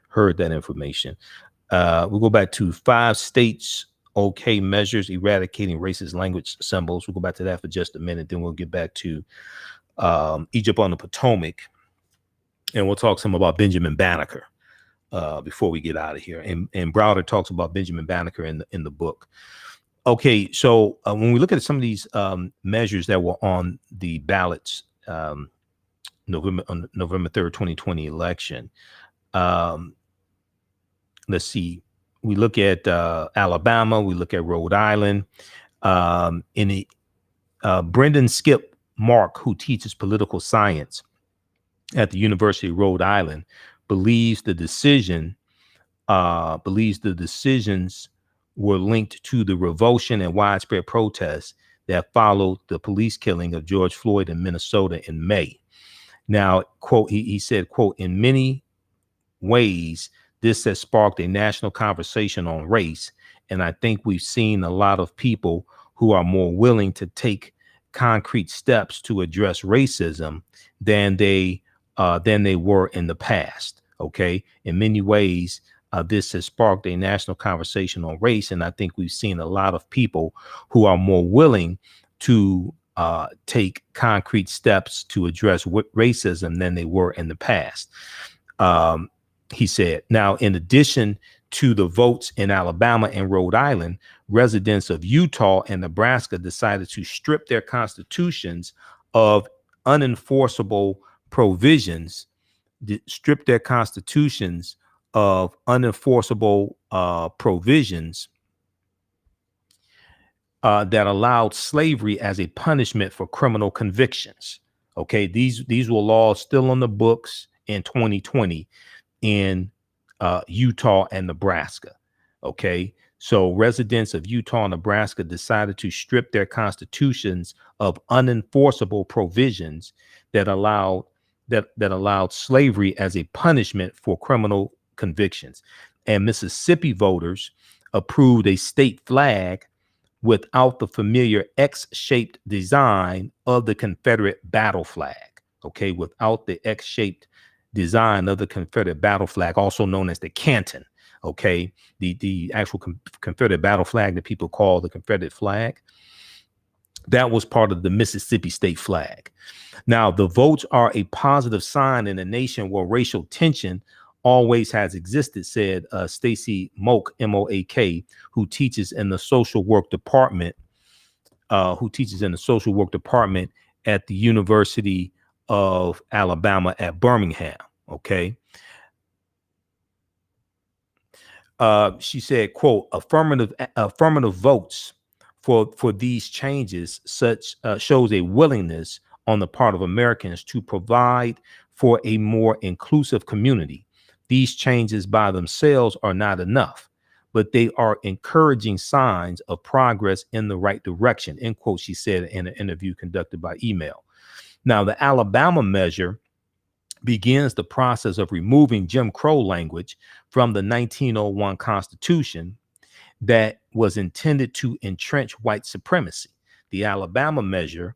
heard that information. We'll go back to 5 states, okay measures, eradicating racist language symbols. We'll go back to that for just a minute. Then we'll get back to Egypt on the Potomac. And we'll talk some about Benjamin Banneker. before we get out of here. And Browder talks about Benjamin Banneker in the book. Okay, so when we look at some of these measures that were on the ballots November 3rd, 2020 election, let's see. We look at Alabama, we look at Rhode Island. Brendan Skip Mark, who teaches political science at the University of Rhode Island, believes the decisions were linked to the revulsion and widespread protests that followed the police killing of George Floyd in Minnesota in May. Now, quote, he said, quote, in many ways, this has sparked a national conversation on race. And I think we've seen a lot of people who are more willing to take concrete steps to address racism than they were in the past. OK, in many ways, this has sparked a national conversation on race. And I think we've seen a lot of people who are more willing to take concrete steps to address racism than they were in the past. He said, now, in addition to the votes in Alabama and Rhode Island, residents of Utah and Nebraska decided to strip their constitutions of unenforceable provisions, that allowed slavery as a punishment for criminal convictions. Okay, these were laws still on the books in 2020 in Utah and Nebraska. Okay, so residents of Utah and Nebraska decided to strip their constitutions of unenforceable provisions that allowed slavery as a punishment for criminal convictions. And Mississippi voters approved a state flag without the familiar X-shaped design of the Confederate battle flag. Okay, without the X-shaped design of the Confederate battle flag, also known as the canton. Okay, the actual Confederate battle flag that people call the Confederate flag, that was part of the Mississippi state flag. Now, the votes are a positive sign in a nation where racial tension always has existed, said Stacy Moak, M-O-A-K, who teaches in the social work department, at the University of Alabama at Birmingham. Okay. She said, quote, affirmative votes for these changes shows a willingness on the part of Americans to provide for a more inclusive community. These changes by themselves are not enough, but they are encouraging signs of progress in the right direction, end quote, she said in an interview conducted by email. Now, the Alabama measure begins the process of removing Jim Crow language from the 1901 Constitution that was intended to entrench white supremacy. The Alabama measure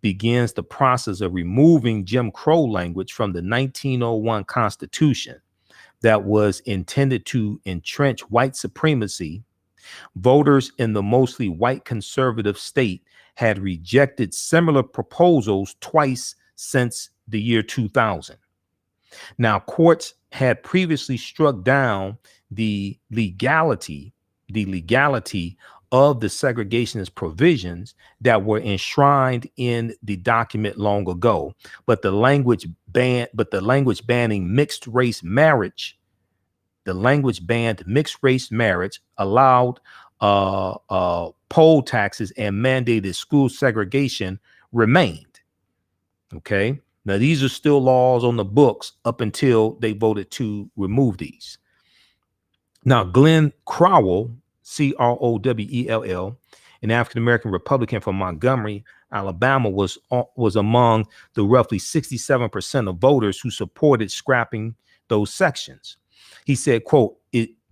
begins the process of removing Jim Crow language from the 1901 Constitution that was intended to entrench white supremacy. Voters in the mostly white conservative state had rejected similar proposals twice since the year 2000. Now, courts had previously struck down the legality of the segregationist provisions that were enshrined in the document long ago, but the language banning mixed race marriage, allowed poll taxes and mandated school segregation remained. Okay. Now, these are still laws on the books up until they voted to remove these. Now, Glenn Crowell, Crowell, an African-American Republican from Montgomery, Alabama, was among the roughly 67% of voters who supported scrapping those sections. He said, quote,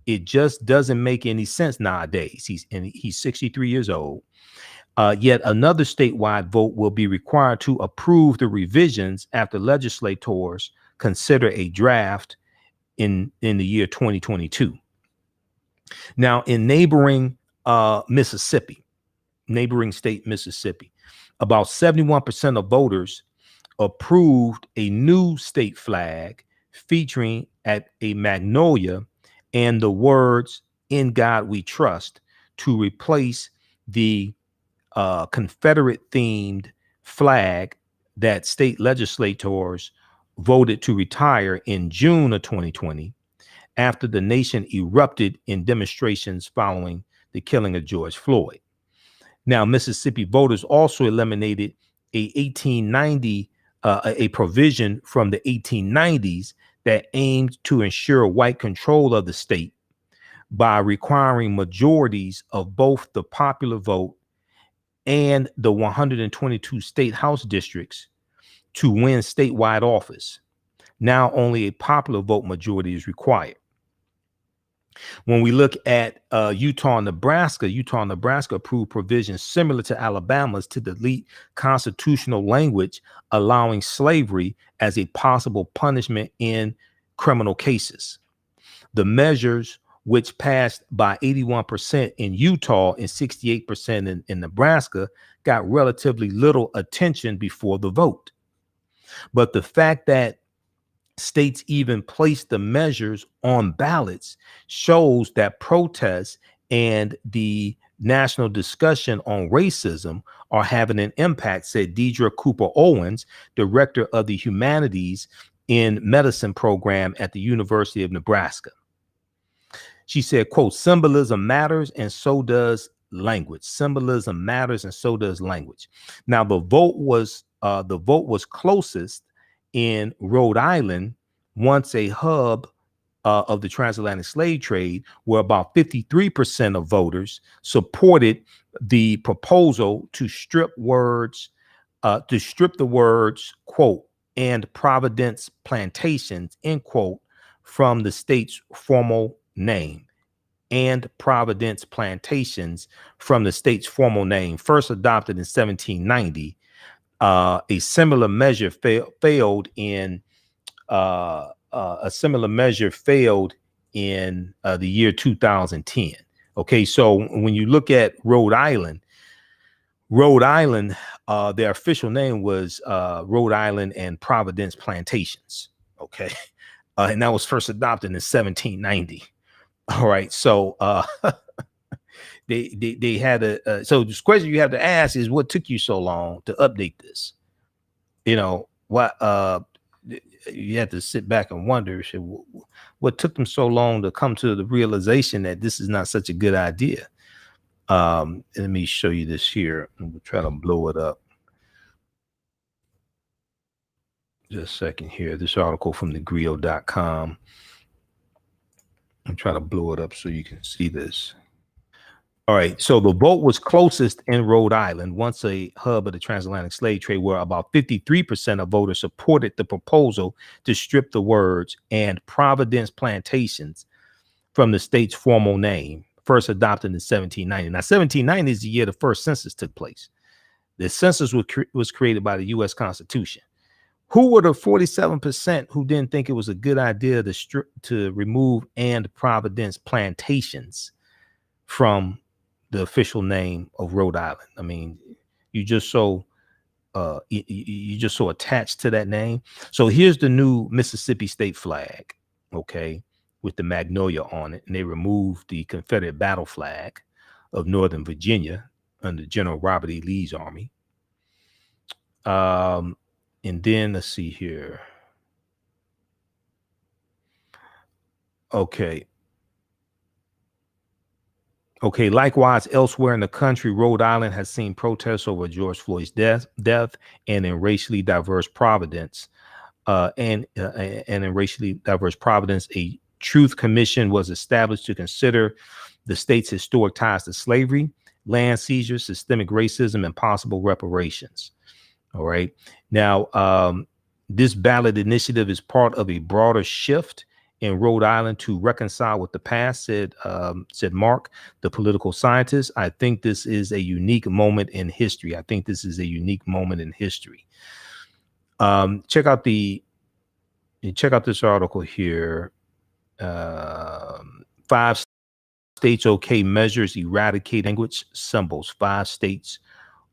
it just doesn't make any sense nowadays. He's 63 years old. Yet another statewide vote will be required to approve the revisions after legislators consider a draft in the year 2022. Now, in neighboring state Mississippi, about 71% of voters approved a new state flag featuring at a magnolia and the words "In God We Trust" to replace the Confederate themed flag that state legislators voted to retire in June of 2020 after the nation erupted in demonstrations following the killing of George Floyd. Now, Mississippi voters also eliminated a provision from the 1890s that aimed to ensure white control of the state by requiring majorities of both the popular vote and the 122 state house districts to win statewide office. Now only a popular vote majority is required. When we look at Utah and Nebraska approved provisions similar to Alabama's to delete constitutional language allowing slavery as a possible punishment in criminal cases. The measures, which passed by 81% in Utah and 68% in Nebraska, got relatively little attention before the vote. But the fact that states even placed the measures on ballots shows that protests and the national discussion on racism are having an impact, said Deidre Cooper Owens, director of the Humanities in Medicine program at the University of Nebraska. She said, quote, "Symbolism matters and so does language. Symbolism matters and so does language." Now, the vote was closest in Rhode Island, once a hub of the transatlantic slave trade, where about 53% of voters supported the proposal to strip the words, quote, "and Providence plantations," end quote, from the state's formal name. And Providence plantations from the state's formal name, first adopted in 1790. A similar measure failed in the year 2010. Okay, so when you look at Rhode Island, their official name was Rhode Island and Providence Plantations. Okay, and that was first adopted in 1790. All right, so they had so this question you have to ask is, what took you so long to update this? You know, what you have to sit back and wonder, what took them so long to come to the realization that this is not such a good idea? Let me show you this here. We'll try to blow it up. Just a second here. This article from thegrio.com. I'm trying to blow it up so you can see this. All right, so the vote was closest in Rhode Island, once a hub of the transatlantic slave trade, where about 53% of voters supported the proposal to strip the words "and Providence plantations" from the state's formal name, first adopted in 1790. Now, 1790 is the year the first census took place. The census was created by the U.S. Constitution. Who were the 47% who didn't think it was a good idea to remove "and Providence plantations" from the official name of Rhode Island? I mean, you just so attached to that name. So here's the new Mississippi state flag, okay, with the magnolia on it, and they removed the Confederate battle flag of Northern Virginia under General Robert E. Lee's army. And then let's see here. Okay. Likewise, elsewhere in the country, Rhode Island has seen protests over George Floyd's death, and in racially diverse Providence. And in racially diverse Providence, a truth commission was established to consider the state's historic ties to slavery, land seizures, systemic racism, and possible reparations. All right. Now, this ballot initiative is part of a broader shift in Rhode Island to reconcile with the past, said Mark, the political scientist. "I think this is a unique moment in history." Check out this article here. 5 states okay measures eradicate language symbols. 5 states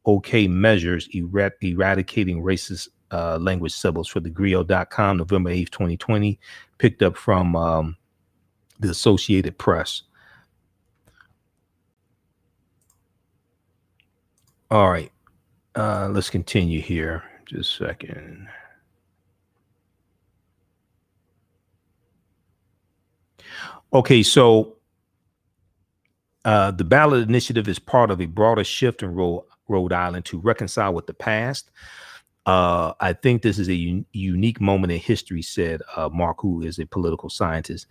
okay measures eradicating racist language syllables for the griot.com, November 8th, 2020, picked up from the Associated Press. All right, let's continue here. Just a second. Okay, so the ballot initiative is part of a broader shift in Rhode Island to reconcile with the past. I think this is a unique moment in history, said Mark, who is a political scientist.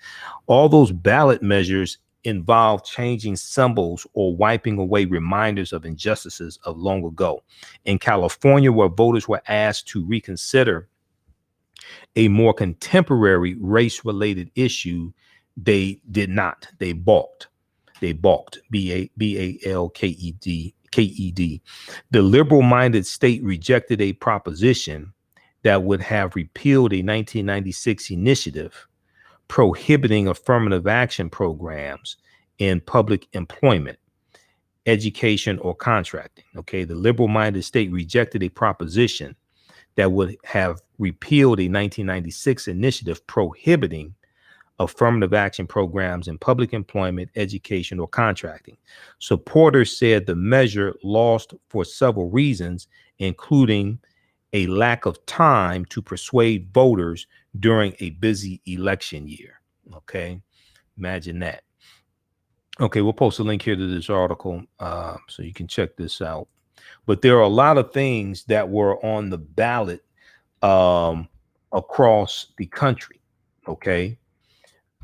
All those ballot measures involve changing symbols or wiping away reminders of injustices of long ago. In California, where voters were asked to reconsider a more contemporary race-related issue, they did not. They balked. They balked. B-A-L-K-E-D. The liberal-minded state rejected a proposition that would have repealed a 1996 initiative prohibiting affirmative action programs in public employment, education, or contracting. Okay, the liberal-minded state rejected a proposition that would have repealed a 1996 initiative prohibiting affirmative action programs in public employment, education, or contracting. Supporters said the measure lost for several reasons, including a lack of time to persuade voters during a busy election year. Okay, imagine that. Okay, we'll post a link here to this article so you can check this out. But there are a lot of things that were on the ballot across the country. Okay.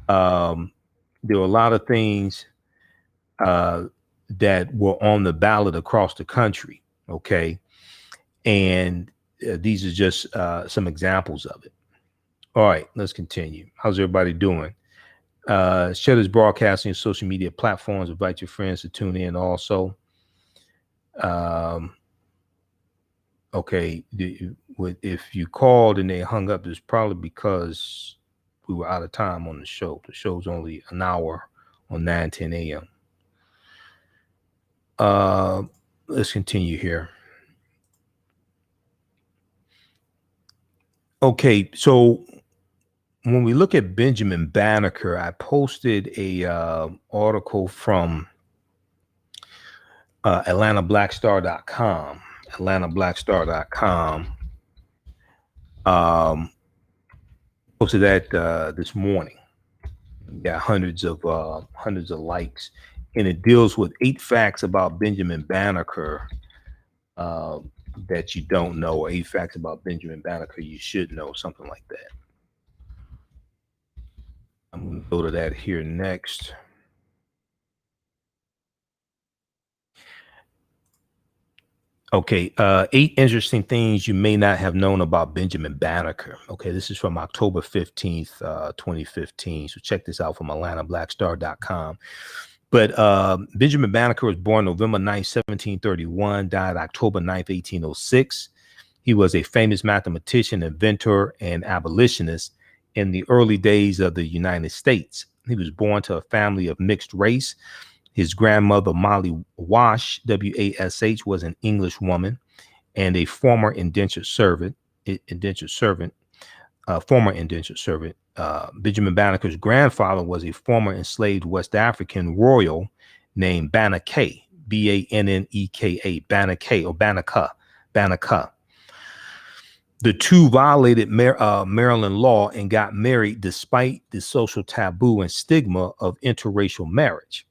There were a lot of things that were on the ballot across the country. Okay. And these are just some examples of it. All right, let's continue. How's everybody doing? Share this broadcasting on social media platforms. Invite your friends to tune in also. Okay, if you called and they hung up, it's probably because we were out of time on the show. The show's only an hour on 9:10 a.m. Let's continue here. Okay, so when we look at Benjamin Banneker, I posted a article from AtlantaBlackStar.com. AtlantaBlackStar.com. Posted that this morning. Got hundreds of likes, and it deals with 8 facts about Benjamin Banneker that you don't know, or 8 facts about Benjamin Banneker you should know, something like that. I'm going to go to that here next. Okay, 8 interesting things you may not have known about Benjamin Banneker. Okay, this is from October 15th, 2015. So check this out from AtlantaBlackStar.com. But Benjamin Banneker was born November 9th, 1731, died October 9th, 1806. He was a famous mathematician, inventor, and abolitionist in the early days of the United States. He was born to a family of mixed race. His grandmother, Molly Wash, W-A-S-H, was an English woman and a former indentured servant. Benjamin Banneker's grandfather was a former enslaved West African royal named Banneker, B-A-N-N-E-K-A, Banneker or Banneker. The two violated Maryland law and got married despite the social taboo and stigma of interracial marriage.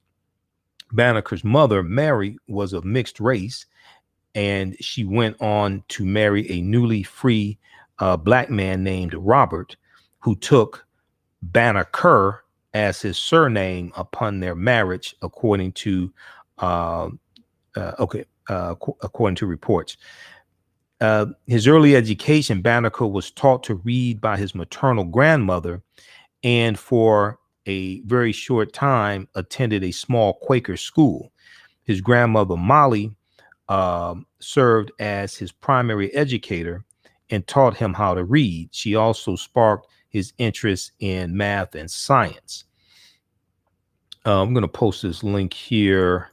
Banneker's mother, Mary, was of mixed race, and she went on to marry a newly free black man named Robert, who took Banneker as his surname upon their marriage, according to reports. His early education, Banneker was taught to read by his maternal grandmother, and for a very short time attended a small Quaker school. His grandmother, Molly, served as his primary educator and taught him how to read. She also sparked his interest in math and science. I'm going to post this link here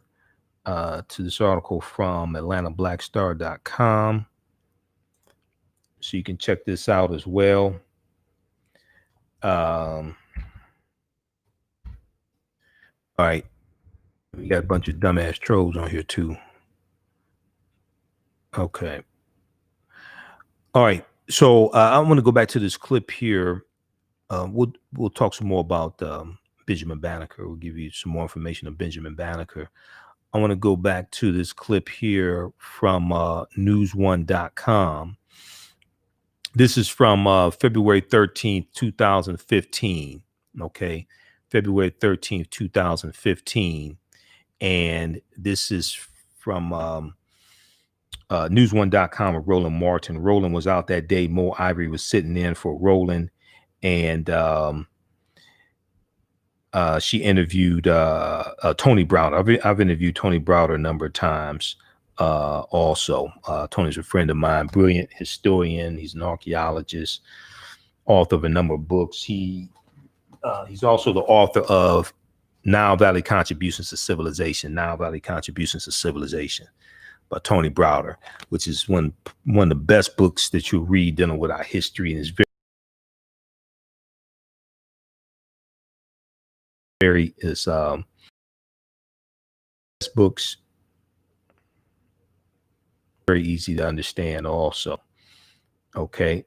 to this article from AtlantaBlackStar.com. So you can check this out as well. All right. We got a bunch of dumbass trolls on here too. Okay. All right. So I want to go back to this clip here. We'll talk some more about Benjamin Banneker. We'll give you some more information on Benjamin Banneker. I want to go back to this clip here from news1.com. This is from February 13th, 2015. Okay. February 13th, 2015. And this is from news1.com with Roland Martin. Roland was out that day. Mo Ivory was sitting in for Roland. And she interviewed Tony Browder. I've interviewed Tony Browder a number of times also. Tony's a friend of mine, brilliant historian. He's an archaeologist, author of a number of books. He's also the author of Nile Valley Contributions to Civilization, Nile Valley Contributions to Civilization by Tony Browder, which is one of the best books that you'll read dealing with our history, and is very books, very easy to understand also. Okay.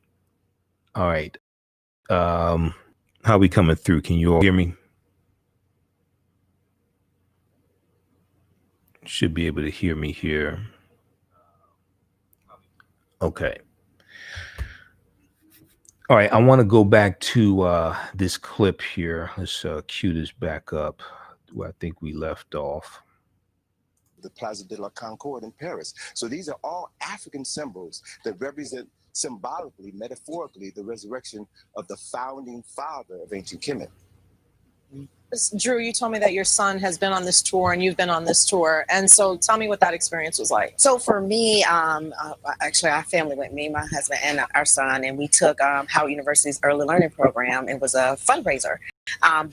All right. How we coming through? Can you all hear me? Should be able to hear me here. Okay. All right, I want to go back to this clip here. Let's cue this back up where I think we left off. The Plaza de la Concorde in Paris. So these are all African symbols that represent symbolically, metaphorically, the resurrection of the founding father of Ancient Kemet. Drew, you told me that your son has been on this tour and you've been on this tour. And so tell me what that experience was like. So for me, actually our family went, me, my husband, and our son, and we took Howard University's early learning program. It was a fundraiser.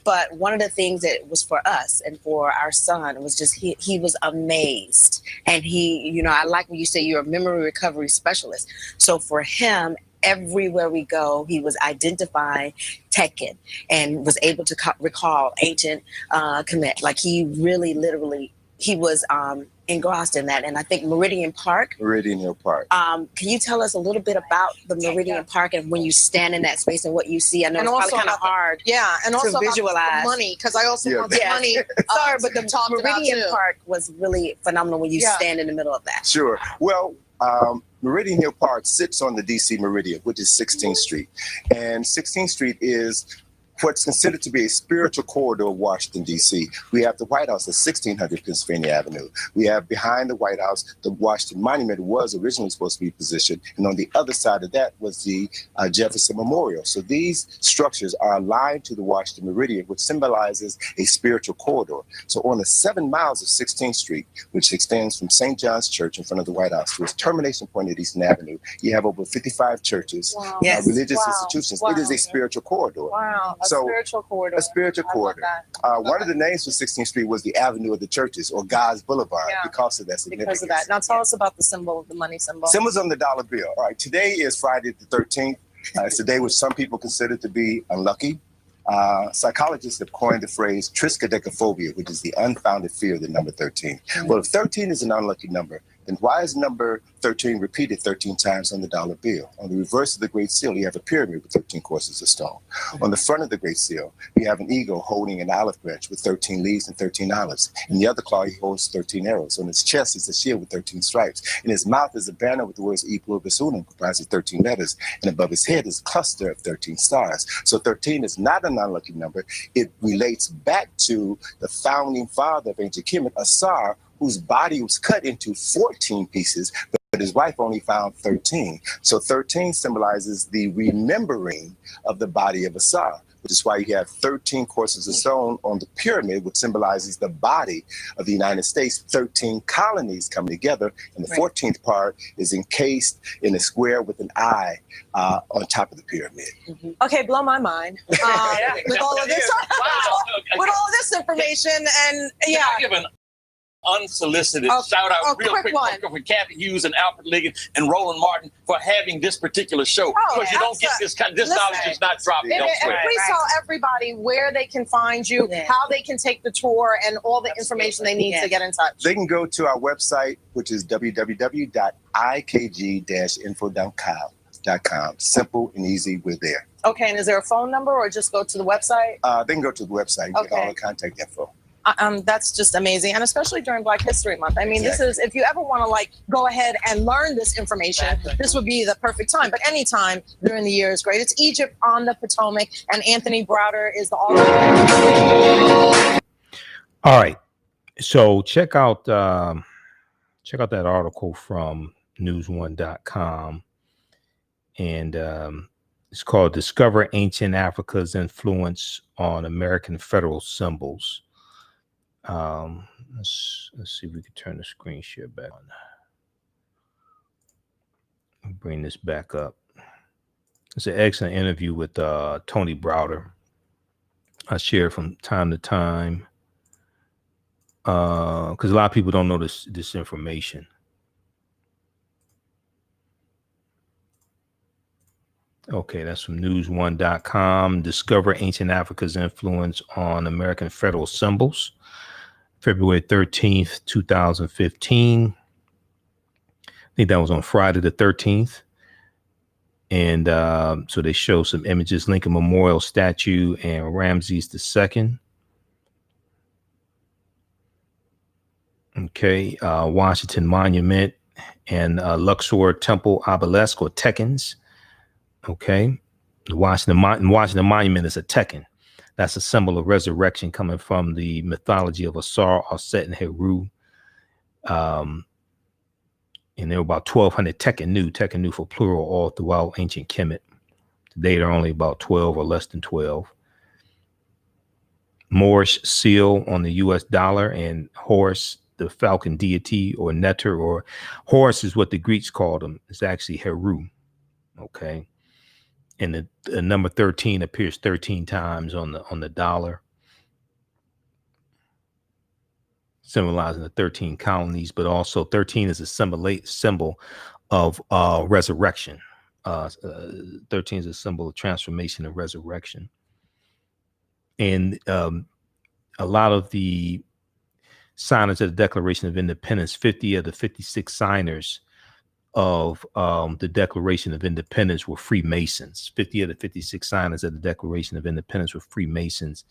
But one of the things that was for us and for our son was just he was amazed. And he, you know, I like when you say you're a memory recovery specialist. So for him, everywhere we go, he was identifying Tekken and was able to recall Ancient Kemet. Like he really, literally, he was engrossed in that. And I think Meridian Park. Meridian Hill Park. Can you tell us a little bit about the Meridian Park and when you stand in that space and what you see? I know it's probably kind of hard. Yeah, and also to visualize the money, because I also want the money. Sorry, but the Meridian Park was really phenomenal when you stand in the middle of that. Sure. Well, Meridian Hill Park sits on the DC Meridian, which is 16th Street. And 16th Street is what's considered to be a spiritual corridor of Washington, D.C. We have the White House at 1600 Pennsylvania Avenue. We have behind the White House, the Washington Monument was originally supposed to be positioned. And on the other side of that was the Jefferson Memorial. So these structures are aligned to the Washington Meridian, which symbolizes a spiritual corridor. So on the 7 miles of 16th Street, which extends from St. John's Church in front of the White House to its termination point at Eastern Avenue, you have over 55 churches, religious institutions. It is a spiritual corridor. Wow. So, spiritual corridor. A spiritual corridor. One of the names for 16th Street was the Avenue of the Churches, or God's Boulevard, because of that significance. Because of that. Now tell us about the symbol, the money symbol. Symbols on the dollar bill. All right, today is Friday the 13th. It's a day which some people consider to be unlucky. Psychologists have coined the phrase triskaidekaphobia, which is the unfounded fear of the number 13. Well, if 13 is an unlucky number, then why is number 13 repeated 13 times on the dollar bill? On the reverse of the Great Seal, you have a pyramid with 13 courses of stone. On the front of the Great Seal, you have an eagle holding an olive branch with 13 leaves and 13 olives. In the other claw, he holds 13 arrows. On his chest is a shield with 13 stripes. In his mouth is a banner with the words E pluribus unum, comprising 13 letters. And above his head is a cluster of 13 stars. So 13 is not an unlucky number. It relates back to the founding father of Ancient Kemet, Asar, whose body was cut into 14 pieces, but his wife only found 13. So 13 symbolizes the remembering of the body of Asar, which is why you have 13 courses of stone on the pyramid, which symbolizes the body of the United States, 13 colonies coming together, and the 14th part is encased in a square with an eye on top of the pyramid. Okay, blow my mind with all of this, with all of this information, and unsolicited shout out real quick for Kathy Hughes and Alfred Liggett and Roland Martin for having this particular show, because you don't get this knowledge is not dropped elsewhere. Please tell everybody where they can find you, how they can take the tour, and all the information they need to get in touch. They can go to our website, which is www.ikg-info.com. Simple and easy. We're there. Okay, and is there a phone number, or just go to the website? They can go to the website and get all the contact info. That's just amazing, and especially during Black History Month. I mean, this is, if you ever want to go ahead and learn this information, this would be the perfect time. But any time during the year is great. It's Egypt on the Potomac, and Anthony Browder is the author. All right, so check out that article from newsone.com, and it's called "Discover Ancient Africa's Influence on American Federal Symbols." Let's see if we can turn the screen share back on. I'll bring this back up. It's an excellent interview with Tony Browder. I share it from time to time because a lot of people don't know this information. Okay, that's from newsone.com. Discover Ancient Africa's Influence on American Federal Symbols. February 13th, 2015. I think that was on Friday the 13th. And so they show some images, Lincoln Memorial Statue and Ramses II. Okay, Washington Monument and Luxor Temple Obelisk, or Tekens. Okay, the Washington Monument is a Tekken. That's a symbol of resurrection coming from the mythology of Asar, Aset, and Heru. And there were about 1,200 Tekkenu for plural, all throughout ancient Kemet. Today, there are only about 12 or less than 12. Moorish seal on the U.S. dollar, and Horus, the falcon deity, or Neter, or Horus is what the Greeks called him. It's actually Heru. Okay. And the number 13 appears 13 times on the dollar, symbolizing the 13 colonies, but also 13 is a symbol of resurrection. 13 is a symbol of transformation and resurrection. And a lot of the signers of the Declaration of Independence, 50 of the 56 signers of the Declaration of Independence were Freemasons. 50 of the 56 signers of the Declaration of Independence were Freemasons,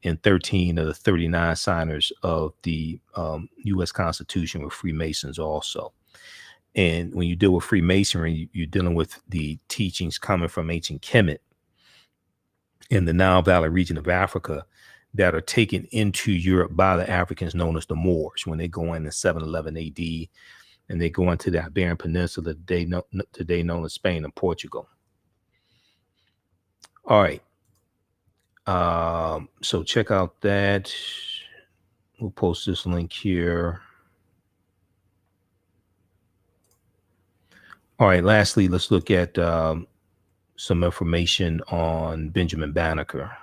and 13 of the 39 signers of the U.S. Constitution were Freemasons also. And when you deal with Freemasonry, you're dealing with the teachings coming from ancient Kemet in the Nile Valley region of Africa that are taken into Europe by the Africans known as the Moors when they go in 711 AD. And they go into the Iberian Peninsula, today known as Spain and Portugal. All right. So check out that. We'll post this link here. All right. Lastly, let's look at some information on Benjamin Banneker.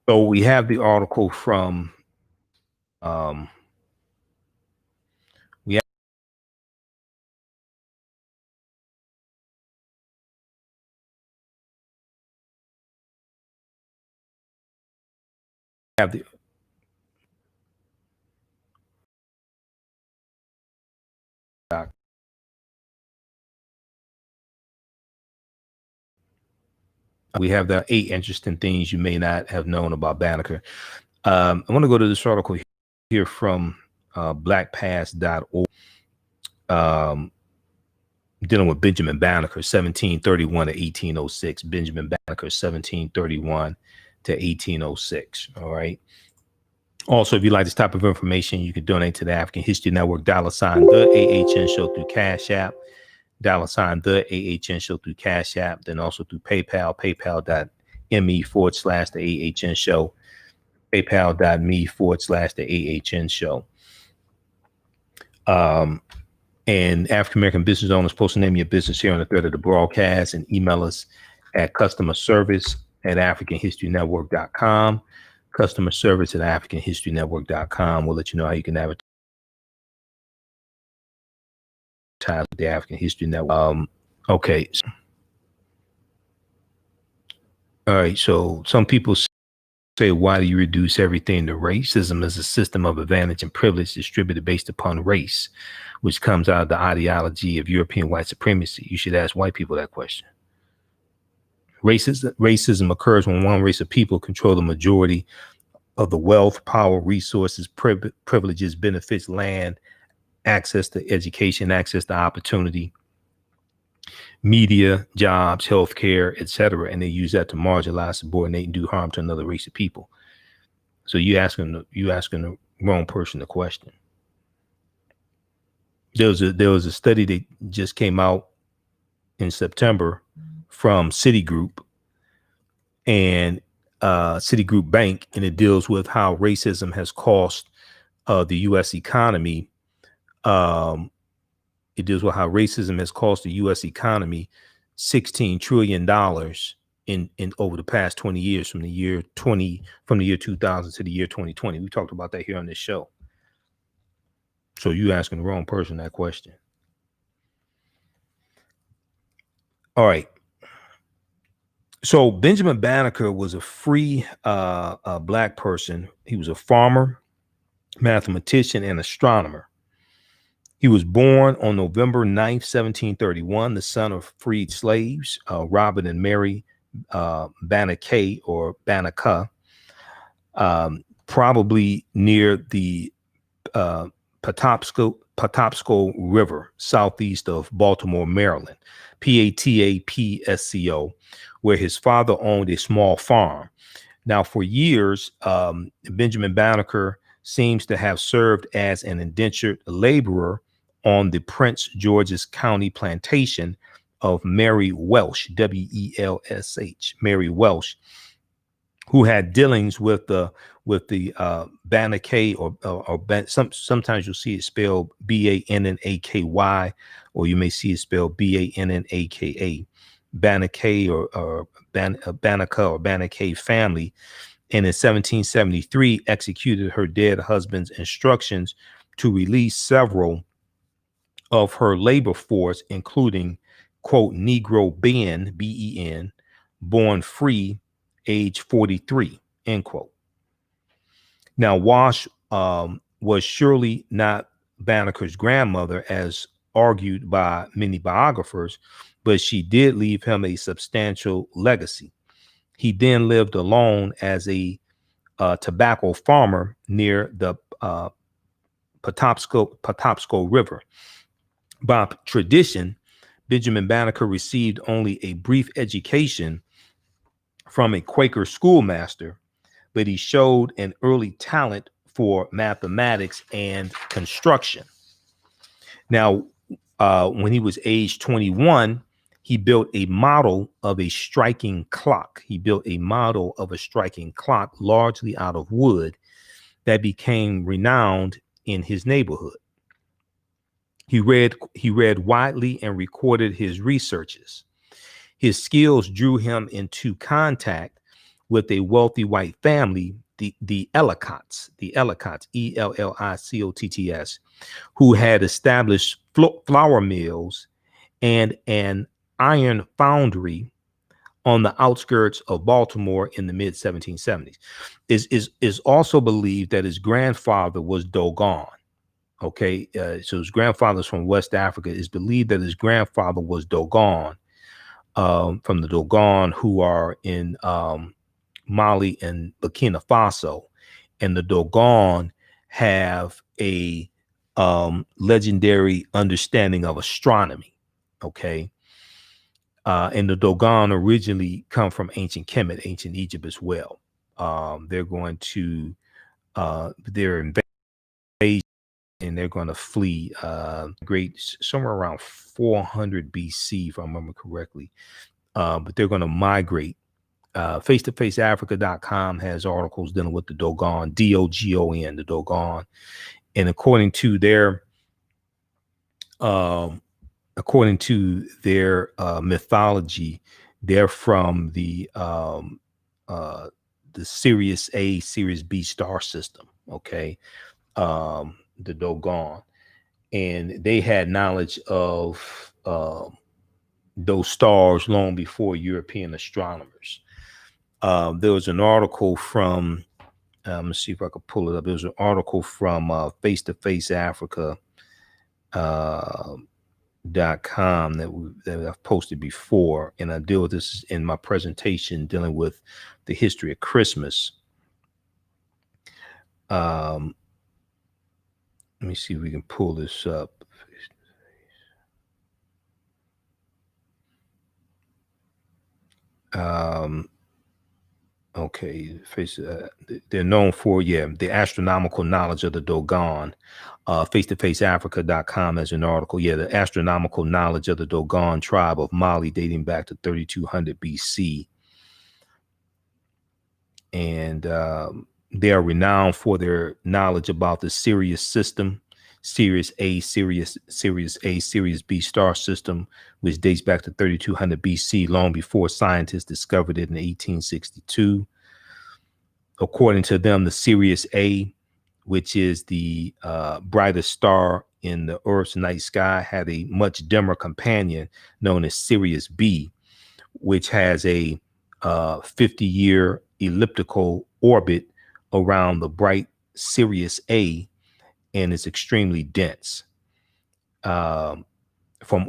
So we have the article from we have the we have the 8 interesting things you may not have known about Banneker. I want to go to this article here from blackpast.org, dealing with Benjamin Banneker, 1731 to 1806. Benjamin Banneker, 1731 to 1806. All right. Also, if you like this type of information, you can donate to the African History Network, $ the AHN Show through Cash App, $ the AHN Show through Cash App, then also through PayPal, paypal.me/the AHN Show, paypal.me/the AHN Show. And African American business owners, post the name of your business here on the thread of the broadcast and email us at customerservice at AfricanHistoryNetwork.com. Customer service at AfricanHistoryNetwork.com. We'll let you know how you can advertise with the African History Network. Okay. All right. So some people say, why do you reduce everything to racism as a system of advantage and privilege distributed based upon race, which comes out of the ideology of European white supremacy? You should ask white people that question. Racism occurs when one race of people control the majority of the wealth, power, resources, privileges, benefits, land, access to education, access to opportunity, media, jobs, healthcare, etc., and they use that to marginalize, subordinate, and do harm to another race of people. So you asking the wrong person the question. There was a study that just came out in September from Citigroup and Citigroup Bank, and it deals with how racism has cost the U.S. economy. It deals with how racism has cost the U.S. economy $16 trillion in over the past 20 years, from the year 2000 to the year 2020. We talked about that here on this show. So you asking the wrong person that question. All right. So Benjamin Banneker was a free black person. He was a farmer, mathematician, and astronomer. He was born on November 9th, 1731, the son of freed slaves, Robert and Mary Banneker or Banneker, probably near the Patapsco River, southeast of Baltimore, Maryland, Patapsco, where his father owned a small farm. Now, for years, Benjamin Banneker seems to have served as an indentured laborer on the Prince George's County plantation of Mary Welsh, Welsh, Mary Welsh, who had dealings with the Banneker or sometimes you'll see it spelled Bannaky, or you may see it spelled Bannaka, Banneker or Banneker family, and in 1773 executed her dead husband's instructions to release several of her labor force, including, quote, Negro Ben, Ben, born free, age 43, end quote. Now, Wash was surely not Banneker's grandmother, as argued by many biographers, but she did leave him a substantial legacy. He then lived alone as a tobacco farmer near the Patapsco River. By tradition, Benjamin Banneker received only a brief education from a Quaker schoolmaster, but he showed an early talent for mathematics and construction. Now, when he was age 21, he built a model of a striking clock. Largely out of wood that became renowned in his neighborhood. He read widely and recorded his researches. His skills drew him into contact with a wealthy white family, the Ellicotts, Ellicotts, who had established flour mills and an iron foundry on the outskirts of Baltimore in the mid 1770s. Is also believed that his grandfather was Dogon. Okay, so his grandfather's from West Africa. It's believed that his grandfather was Dogon, from the Dogon who are in Mali and Burkina Faso, and the Dogon have a legendary understanding of astronomy. Okay, and the Dogon originally come from ancient Kemet, ancient Egypt as well. They're going to they're invaded. And they're going to flee somewhere around 400 BC, if I remember correctly. But they're going to migrate. Face-to-faceafrica.com has articles dealing with the Dogon, Dogon, the Dogon. And according to their mythology, they're from the the Sirius A, Sirius B star system. Okay, the Dogon, and they had knowledge of those stars long before European astronomers. There was an article from, let's see if I could pull it up. There was an article from Face to Face Africa .com that I've posted before, and I deal with this in my presentation dealing with the history of Christmas. Let me see if we can pull this up. Okay, they're known for the astronomical knowledge of the Dogon. Face-to-faceafrica.com as an article. The astronomical knowledge of the Dogon tribe of Mali dating back to 3200 BC. And they are renowned for their knowledge about the Sirius system, Sirius A, Sirius A, Sirius B star system, which dates back to 3200 BC, long before scientists discovered it in 1862. According to them, the Sirius A, which is the brightest star in the Earth's night sky, had a much dimmer companion known as Sirius B, which has a 50-year elliptical orbit around the bright Sirius A, and is extremely dense. From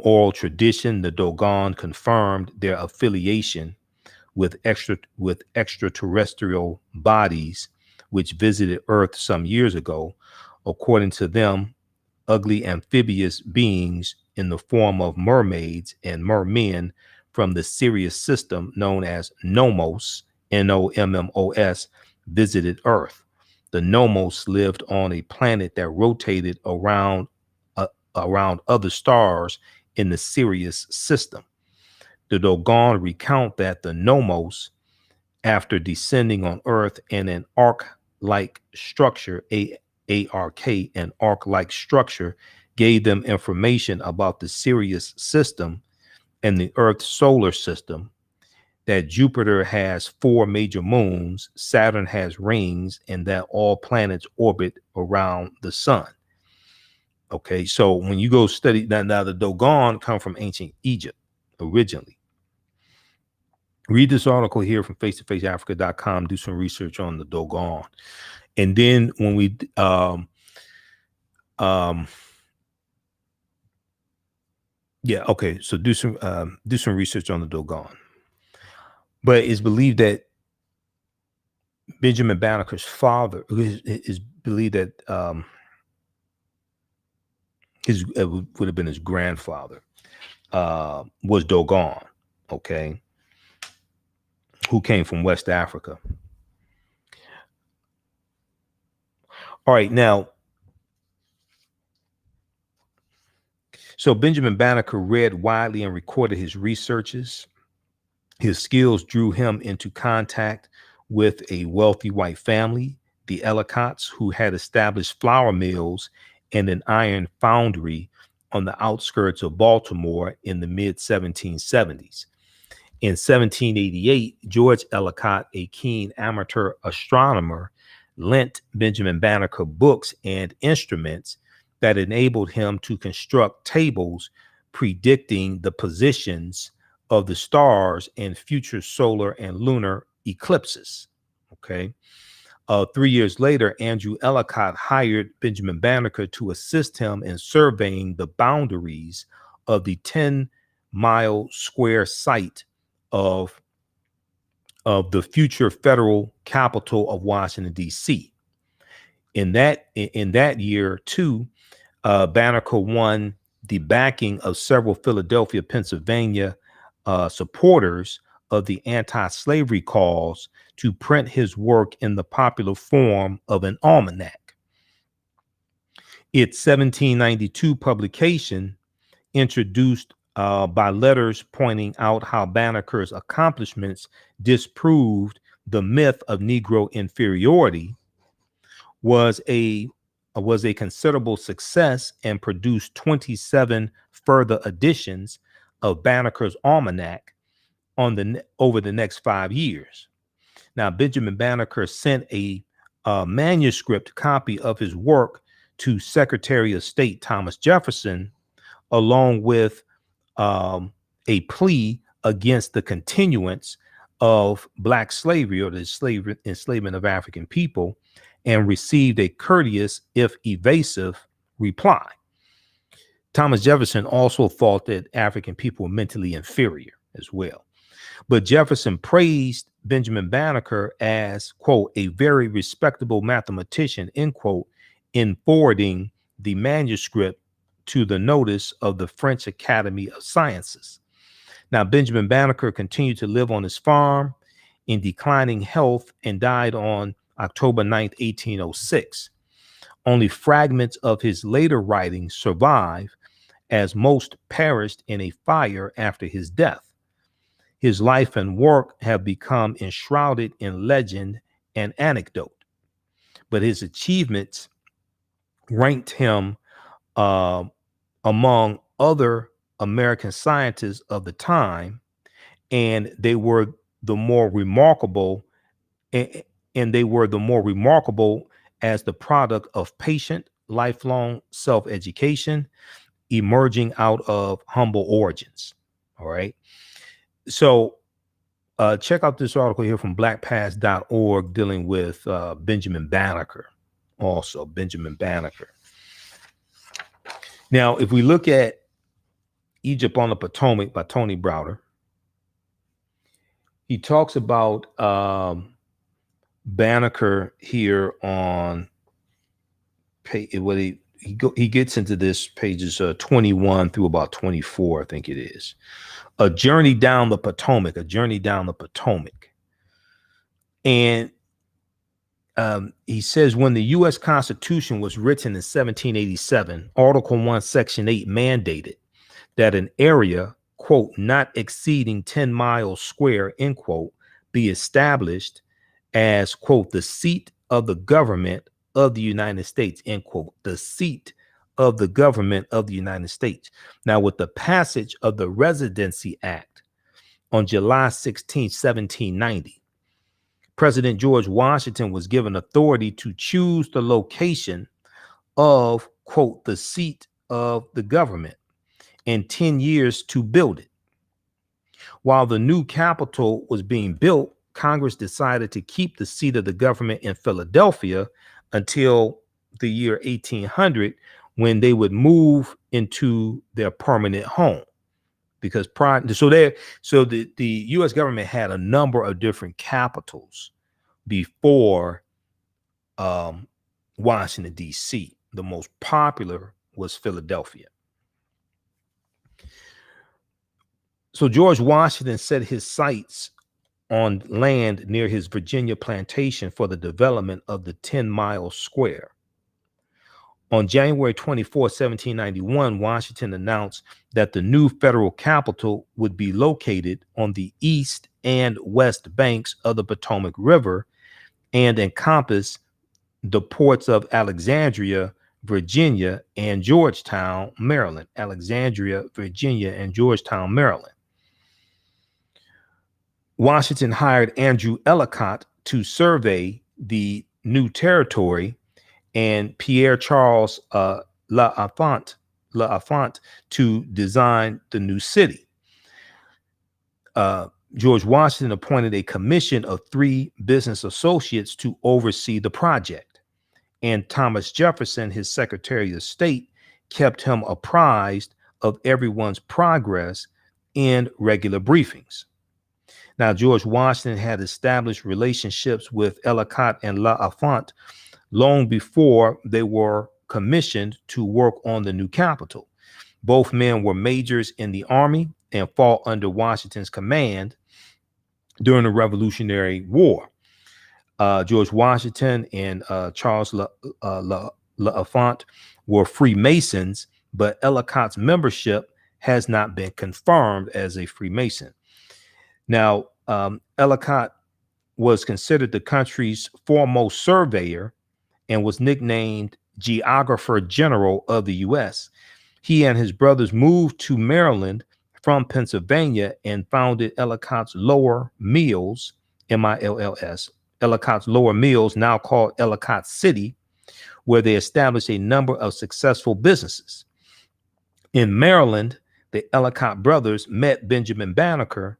oral tradition, the Dogon confirmed their affiliation with extraterrestrial bodies which visited Earth some years ago. According to them, ugly amphibious beings in the form of mermaids and mermen from the Sirius system known as Nomos, Nommos, visited Earth. The Nomos lived on a planet that rotated around other stars in the Sirius system. The Dogon recount that the Nomos, after descending on Earth in an arc-like structure, A-R-K, an arc-like structure, gave them information about the Sirius system and the Earth's solar system, that Jupiter has 4 major moons, Saturn has rings, and that all planets orbit around the sun. Okay, so when you go study that, now the Dogon come from ancient Egypt originally. Read this article here from face-to-faceafrica.com, do some research on the Dogon. And then when we so do some research on the Dogon. But it's believed that Benjamin Banneker's father is believed that would have been his grandfather was Dogon, okay, who came from West Africa. All right, now, so Benjamin Banneker read widely and recorded his researches. His skills drew him into contact with a wealthy white family, the Ellicotts, who had established flour mills and an iron foundry on the outskirts of Baltimore in the mid-1770s. In 1788, George Ellicott, a keen amateur astronomer, lent Benjamin Banneker books and instruments that enabled him to construct tables predicting the positions of the stars in future solar and lunar eclipses. Okay. 3 years later, Andrew Ellicott hired Benjamin Banneker to assist him in surveying the boundaries of the 10-mile square site of the future federal capital of Washington, D.C. In that year, too, Banneker won the backing of several Philadelphia, Pennsylvania supporters of the anti-slavery cause to print his work in the popular form of an almanac. Its 1792 publication, introduced by letters pointing out how Banneker's accomplishments disproved the myth of Negro inferiority, was a considerable success and produced 27 further editions of Banneker's almanac over the next 5 years. Now, Benjamin Banneker sent a manuscript copy of his work to Secretary of State Thomas Jefferson, along with a plea against the continuance of Black slavery, or the enslavement of African people, and received a courteous, if evasive, reply. Thomas Jefferson also thought that African people were mentally inferior as well. But Jefferson praised Benjamin Banneker as, quote, a very respectable mathematician, end quote, in forwarding the manuscript to the notice of the French Academy of Sciences. Now, Benjamin Banneker continued to live on his farm in declining health and died on October 9th, 1806. Only fragments of his later writings survive, as most perished in a fire after his death. His life and work have become enshrouded in legend and anecdote, but his achievements ranked him among other American scientists of the time, and they were the more remarkable, as the product of patient, lifelong self-education, emerging out of humble origins. All right. So check out this article here from blackpast.org dealing with Benjamin Banneker, also Benjamin Banneker. Now, if we look at Egypt on the Potomac by Tony Browder, he talks about Banneker here on page, he gets into this pages 21 through about 24, I think it is. A journey down the Potomac, And he says, when the U.S. Constitution was written in 1787, Article 1, Section 8 mandated that an area, quote, not exceeding 10 miles square, end quote, be established as, quote, the seat of the government of the United States, end quote, the seat of the government of the United States. Now, with the passage of the Residency Act on July 16, 1790, President George Washington was given authority to choose the location of, quote, the seat of the government, and 10 years to build it. While the new Capitol was being built, Congress decided to keep the seat of the government in Philadelphia until the year 1800, when they would move into their permanent home. Because the U.S. government had a number of different capitals before Washington, D.C. The most popular was Philadelphia. So George Washington set his sights on land near his Virginia plantation for the development of the 10-mile square. On January 24, 1791, Washington announced that the new federal capital would be located on the east and west banks of the Potomac River and encompass the ports of Alexandria, Virginia, and Georgetown, Maryland. Alexandria, Virginia, and Georgetown, Maryland. Washington hired Andrew Ellicott to survey the new territory, and Pierre Charles L'Enfant to design the new city. George Washington appointed a commission of 3 business associates to oversee the project, and Thomas Jefferson, his Secretary of State, kept him apprised of everyone's progress in regular briefings. Now, George Washington had established relationships with Ellicott and L'Enfant long before they were commissioned to work on the new capital. Both men were majors in the Army and fought under Washington's command during the Revolutionary War. George Washington and Charles L'Enfant were Freemasons, but Ellicott's membership has not been confirmed as a Freemason. Now, Ellicott was considered the country's foremost surveyor and was nicknamed Geographer General of the U.S. He and his brothers moved to Maryland from Pennsylvania and founded Ellicott's Lower Mills Mills, Ellicott's Lower Mills, now called Ellicott City, where they established a number of successful businesses. In Maryland, the Ellicott brothers met Benjamin Banneker,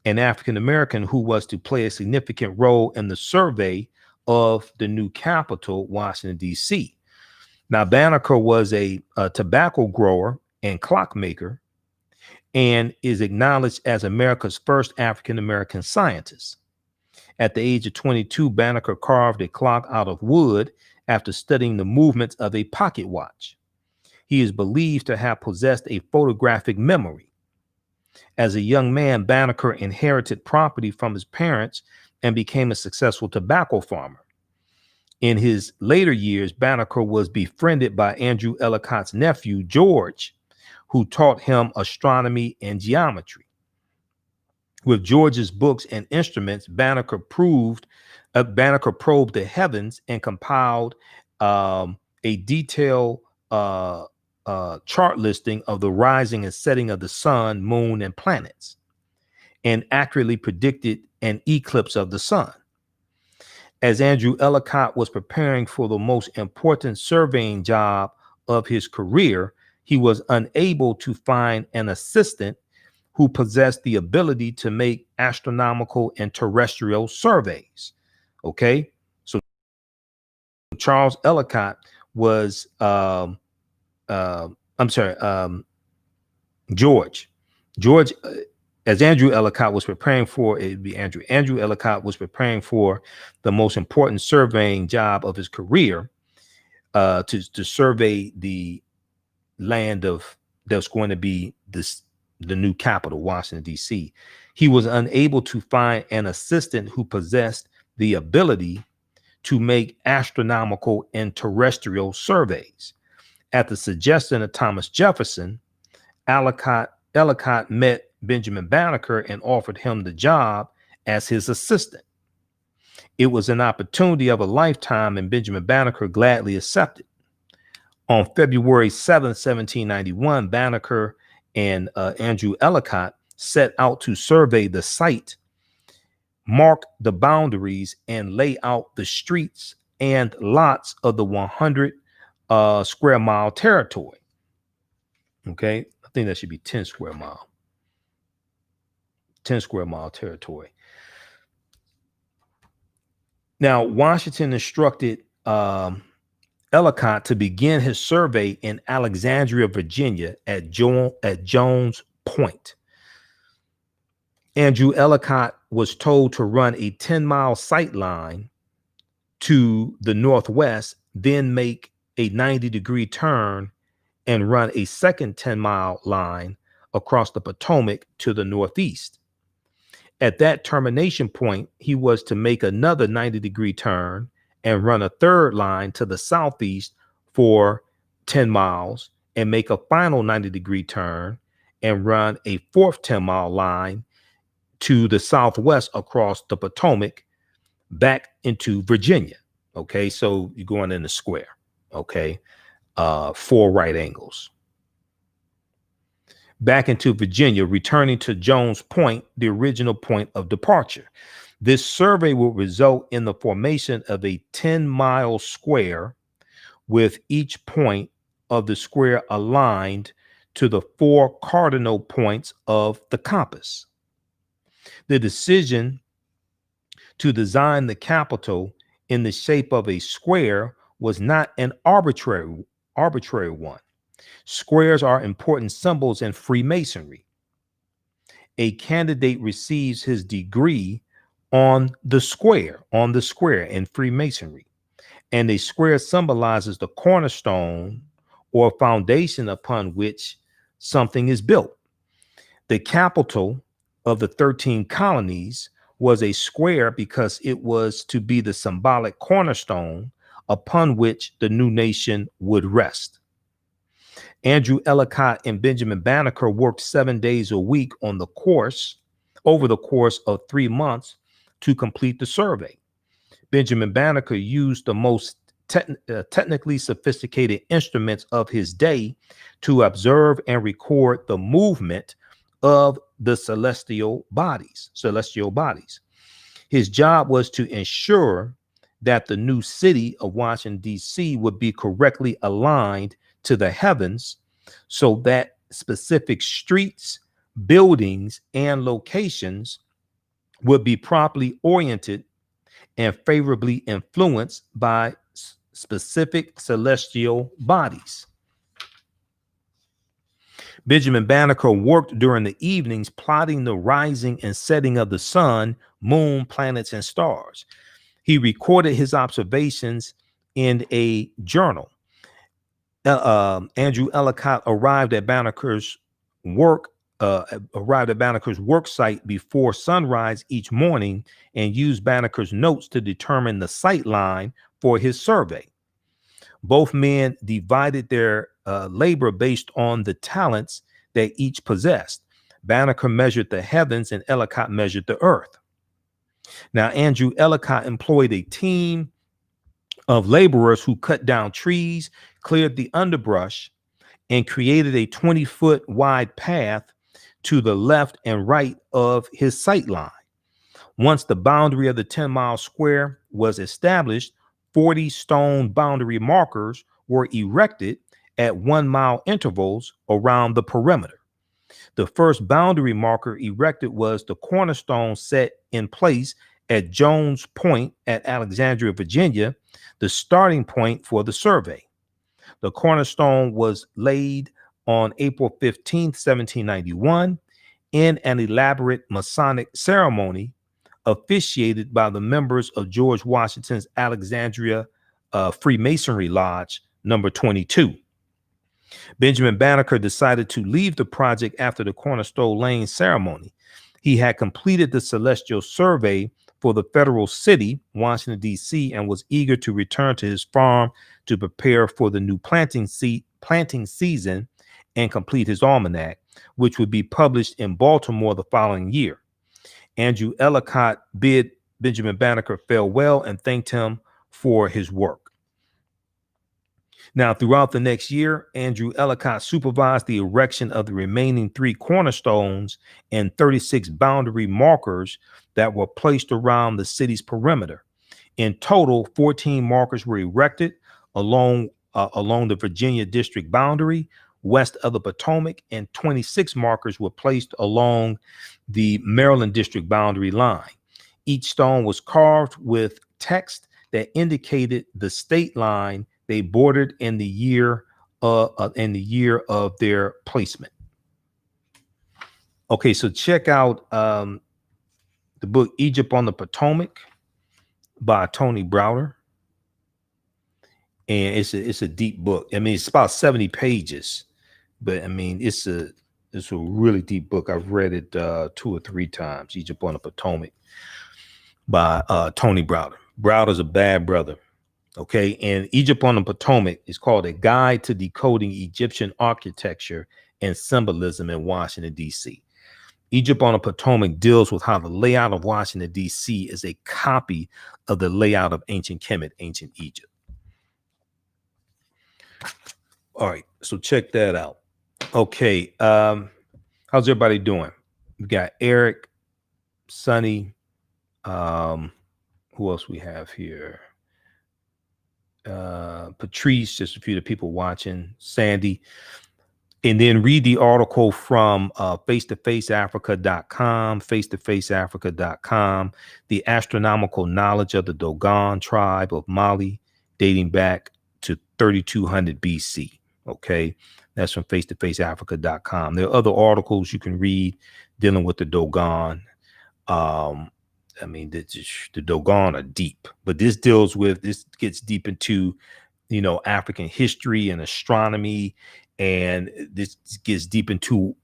an African-American who was to play a significant role in the survey of the new capital, Washington, D.C. Now, Banneker was a tobacco grower and clockmaker and is acknowledged as America's first African-American scientist. At the age of 22, Banneker carved a clock out of wood after studying the movements of a pocket watch. He is believed to have possessed a photographic memory. As a young man, Banneker inherited property from his parents and became a successful tobacco farmer. In his later years, Banneker was befriended by Andrew Ellicott's nephew, George, who taught him astronomy and geometry. With George's books and instruments, Banneker probed the heavens and compiled a detailed chart listing of the rising and setting of the sun, moon, and planets, and accurately predicted an eclipse of the sun. As Andrew Ellicott was preparing for the most important surveying job of his career, he was unable to find an assistant who possessed the ability to make astronomical and terrestrial surveys. Okay, so Charles Ellicott was George, as Andrew Ellicott was preparing for, it'd be Andrew Ellicott was preparing for the most important surveying job of his career, to survey the land of that's going to be the new capital, Washington, D.C. He was unable to find an assistant who possessed the ability to make astronomical and terrestrial surveys. At the suggestion of Thomas Jefferson, Ellicott met Benjamin Banneker and offered him the job as his assistant. It was an opportunity of a lifetime, and Benjamin Banneker gladly accepted. On February 7, 1791, Banneker and Andrew Ellicott set out to survey the site, mark the boundaries, and lay out the streets and lots of the 100 square mile territory. Okay, I think that should be 10 square mile. 10 square mile territory. Now, Washington instructed Ellicott to begin his survey in Alexandria, Virginia at Jones Point. Andrew Ellicott was told to run a 10-mile sight line to the northwest, then make a 90-degree turn and run a second 10-mile line across the Potomac to the northeast. At that termination point, he was to make another 90-degree turn and run a third line to the southeast for 10 miles and make a final 90-degree turn and run a fourth 10-mile line to the southwest across the Potomac back into Virginia. Okay, so you're going in the square. Okay, 4 right angles. Back into Virginia, returning to Jones Point, the original point of departure. This survey will result in the formation of a 10-mile square with each point of the square aligned to the 4 cardinal points of the compass. The decision to design the capital in the shape of a square was not an arbitrary one. Squares are important symbols in Freemasonry. A candidate receives his degree on the square in Freemasonry, and a square symbolizes the cornerstone or foundation upon which something is built. The capital of the 13 colonies was a square because it was to be the symbolic cornerstone upon which the new nation would rest. Andrew Ellicott and Benjamin Banneker worked 7 days a week over the course of 3 months to complete the survey. Benjamin Banneker used the most technically sophisticated instruments of his day to observe and record the movement of the celestial bodies. His job was to ensure that the new city of Washington, D.C. would be correctly aligned to the heavens so that specific streets, buildings, and locations would be properly oriented and favorably influenced by specific celestial bodies. Benjamin Banneker worked during the evenings, plotting the rising and setting of the sun, moon, planets, and stars. He recorded his observations in a journal. Andrew Ellicott arrived at Banneker's work site before sunrise each morning and used Banneker's notes to determine the sight line for his survey. Both men divided their labor based on the talents that each possessed. Banneker measured the heavens and Ellicott measured the earth. Now, Andrew Ellicott employed a team of laborers who cut down trees, cleared the underbrush, and created a 20-foot wide path to the left and right of his sight line. Once the boundary of the 10-mile square was established, 40 stone boundary markers were erected at 1-mile intervals around the perimeter. The first boundary marker erected was the cornerstone set in place at Jones Point at Alexandria, Virginia, the starting point for the survey. The cornerstone was laid on April 15, 1791, in an elaborate Masonic ceremony officiated by the members of George Washington's Alexandria Freemasonry Lodge, number 22. Benjamin Banneker decided to leave the project after the cornerstone laying ceremony. He had completed the celestial survey for the federal city, Washington, D.C., and was eager to return to his farm to prepare for the new planting season and complete his almanac, which would be published in Baltimore the following year. Andrew Ellicott bid Benjamin Banneker farewell and thanked him for his work. Now, throughout the next year, Andrew Ellicott supervised the erection of the remaining 3 cornerstones and 36 boundary markers that were placed around the city's perimeter. In total, 14 markers were erected along the Virginia district boundary west of the Potomac, and 26 markers were placed along the Maryland district boundary line. Each stone was carved with text that indicated the state line they bordered in the year of their placement. Okay, so check out the book Egypt on the Potomac by Tony Browder, and it's a deep book. I mean, it's about 70 pages, but I mean, it's a really deep book. I've read it 2 or 3 times. Egypt on the Potomac by Tony Browder. Browder's a bad brother. Okay, and Egypt on the Potomac is called A Guide to Decoding Egyptian Architecture and Symbolism in Washington, D.C. Egypt on the Potomac deals with how the layout of Washington, D.C. is a copy of the layout of ancient Kemet, ancient Egypt. All right, so check that out. Okay, how's everybody doing? We got Eric, Sonny, who else we have here? Patrice, just a few of the people watching, Sandy, and then read the article from face2faceafrica.com, the astronomical knowledge of the Dogon tribe of Mali dating back to 3200 BC. Okay, that's from face2faceafrica.com. There are other articles you can read dealing with the Dogon. I mean, the Dogon are deep, but this gets deep into, African history and astronomy. And this gets deep into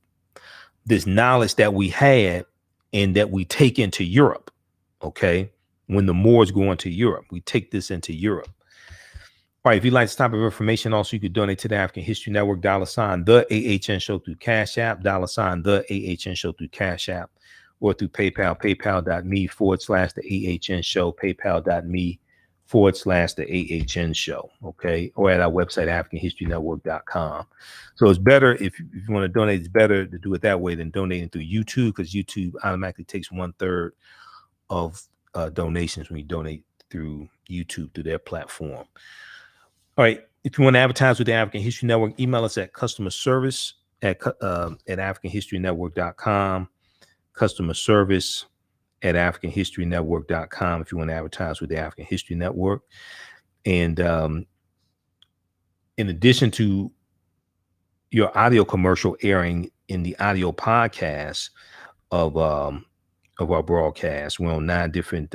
this knowledge that we had and that we take into Europe. Okay. When the Moors go into Europe, we take this into Europe. All right. If you'd like this type of information, also you could donate to the African History Network, $ the AHN Show through Cash App, $ the AHN Show through Cash App, or through PayPal, paypal.me/the AHN Show, paypal.me/the AHN Show. Okay. Or at our website, AfricanHistoryNetwork.com. So it's better if you want to donate, it's better to do it that way than donating through YouTube, because YouTube automatically takes 1/3 of donations when you donate through YouTube, through their platform. All right. If you want to advertise with the African History Network, email us at customer service at AfricanHistoryNetwork.com, customer service at AfricanHistoryNetwork.com if you want to advertise with the African History Network. And in addition to your audio commercial airing in the audio podcast of our broadcast, we're on 9 different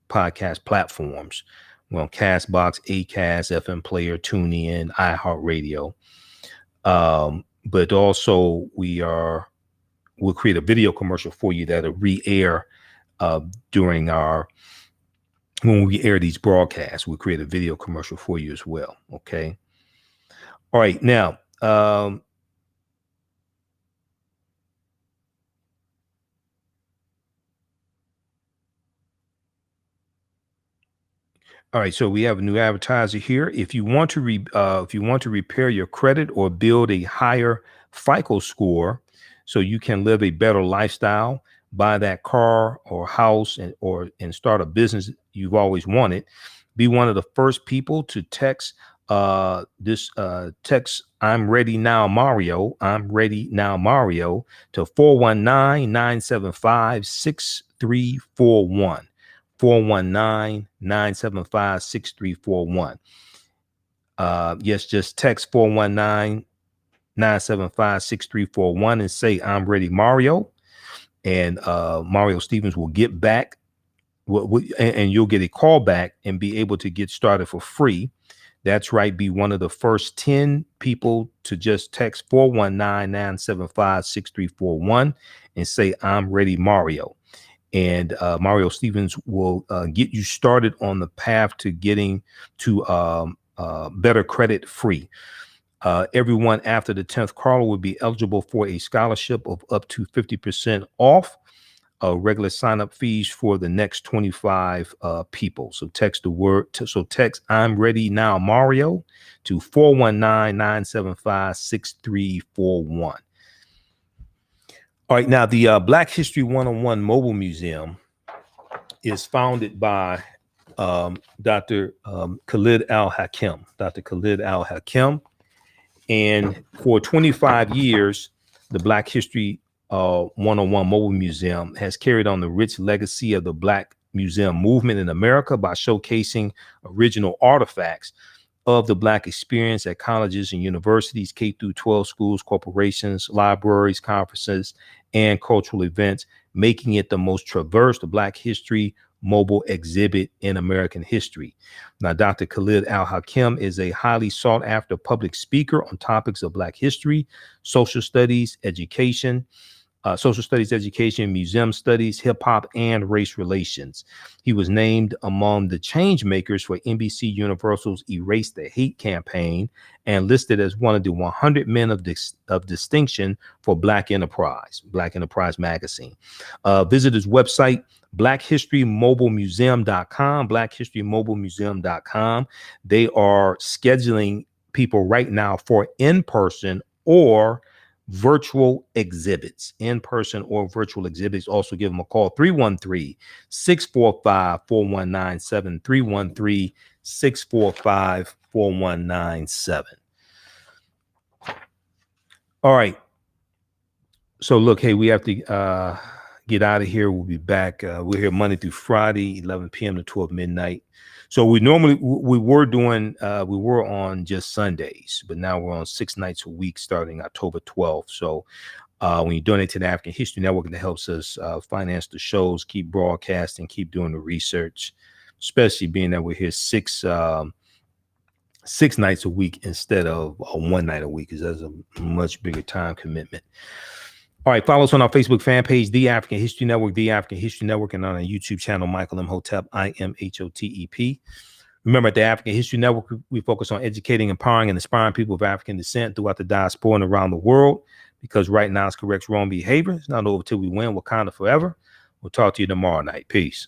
podcast platforms. We're on Castbox, Acast, FM Player, TuneIn, iHeartRadio. But also we'll create a video commercial for you that'll re-air during when we air these broadcasts. We'll create a video commercial for you as well. Okay. All right. Now, all right, so we have a new advertiser here. If you want to repair your credit or build a higher FICO score so you can live a better lifestyle, buy that car or house and start a business you've always wanted, be one of the first people to text text I'm ready now Mario to 419-975-6341. 419-975-6341. Yes, just text 419-975-6341 and say I'm ready Mario, and Mario Stevens will get back and you'll get a call back and be able to get started for free. That's right. Be one of the first 10 people to just text 419-975-6341 and say I'm ready Mario. And Mario Stevens will get you started on the path to getting to better credit free. Everyone after the 10th caller will be eligible for a scholarship of up to 50% off regular sign-up fees for the next 25 people. So text text I'm ready now Mario to 419-975-6341. All right, now the Black History 101 Mobile Museum is founded by Dr. Khalid Al-Hakim. Dr. Khalid Al-Hakim. And for 25 years, the Black History 101 Mobile Museum has carried on the rich legacy of the Black Museum movement in America by showcasing original artifacts of the Black experience at colleges and universities, K-12 schools, corporations, libraries, conferences, and cultural events, making it the most traversed Black history mobile exhibit in American history. Now, Dr. Khalid Al-Hakim is a highly sought after public speaker on topics of Black history, social studies, education, museum studies, hip hop, and race relations. He was named among the change makers for NBC Universal's Erase the Hate campaign and listed as one of the 100 men of distinction for Black Enterprise magazine. Visit his website, blackhistorymobilemuseum.com. They are scheduling people right now for in-person or virtual exhibits, in-person or virtual exhibits. Also give them a call, 313-645-4197, 313-645-4197. All right. So look, hey, we have to get out of here. We'll be back. We're here Monday through Friday, 11 p.m. to 12 midnight. So we were on just Sundays, but now we're on 6 nights a week starting October 12th. So when you donate to the African History Network, that helps us finance the shows, keep broadcasting, keep doing the research, especially being that we're here 6 nights a week instead of 1 night a week, because that's a much bigger time commitment. All right, follow us on our Facebook fan page, The African History Network, The African History Network, and on our YouTube channel, Michael Imhotep, IMHOTEP. Remember, at the African History Network, we focus on educating, empowering, and inspiring people of African descent throughout the diaspora and around the world, because right now it's corrects wrong behavior. It's not over till we win. Wakanda forever. We'll talk to you tomorrow night. Peace.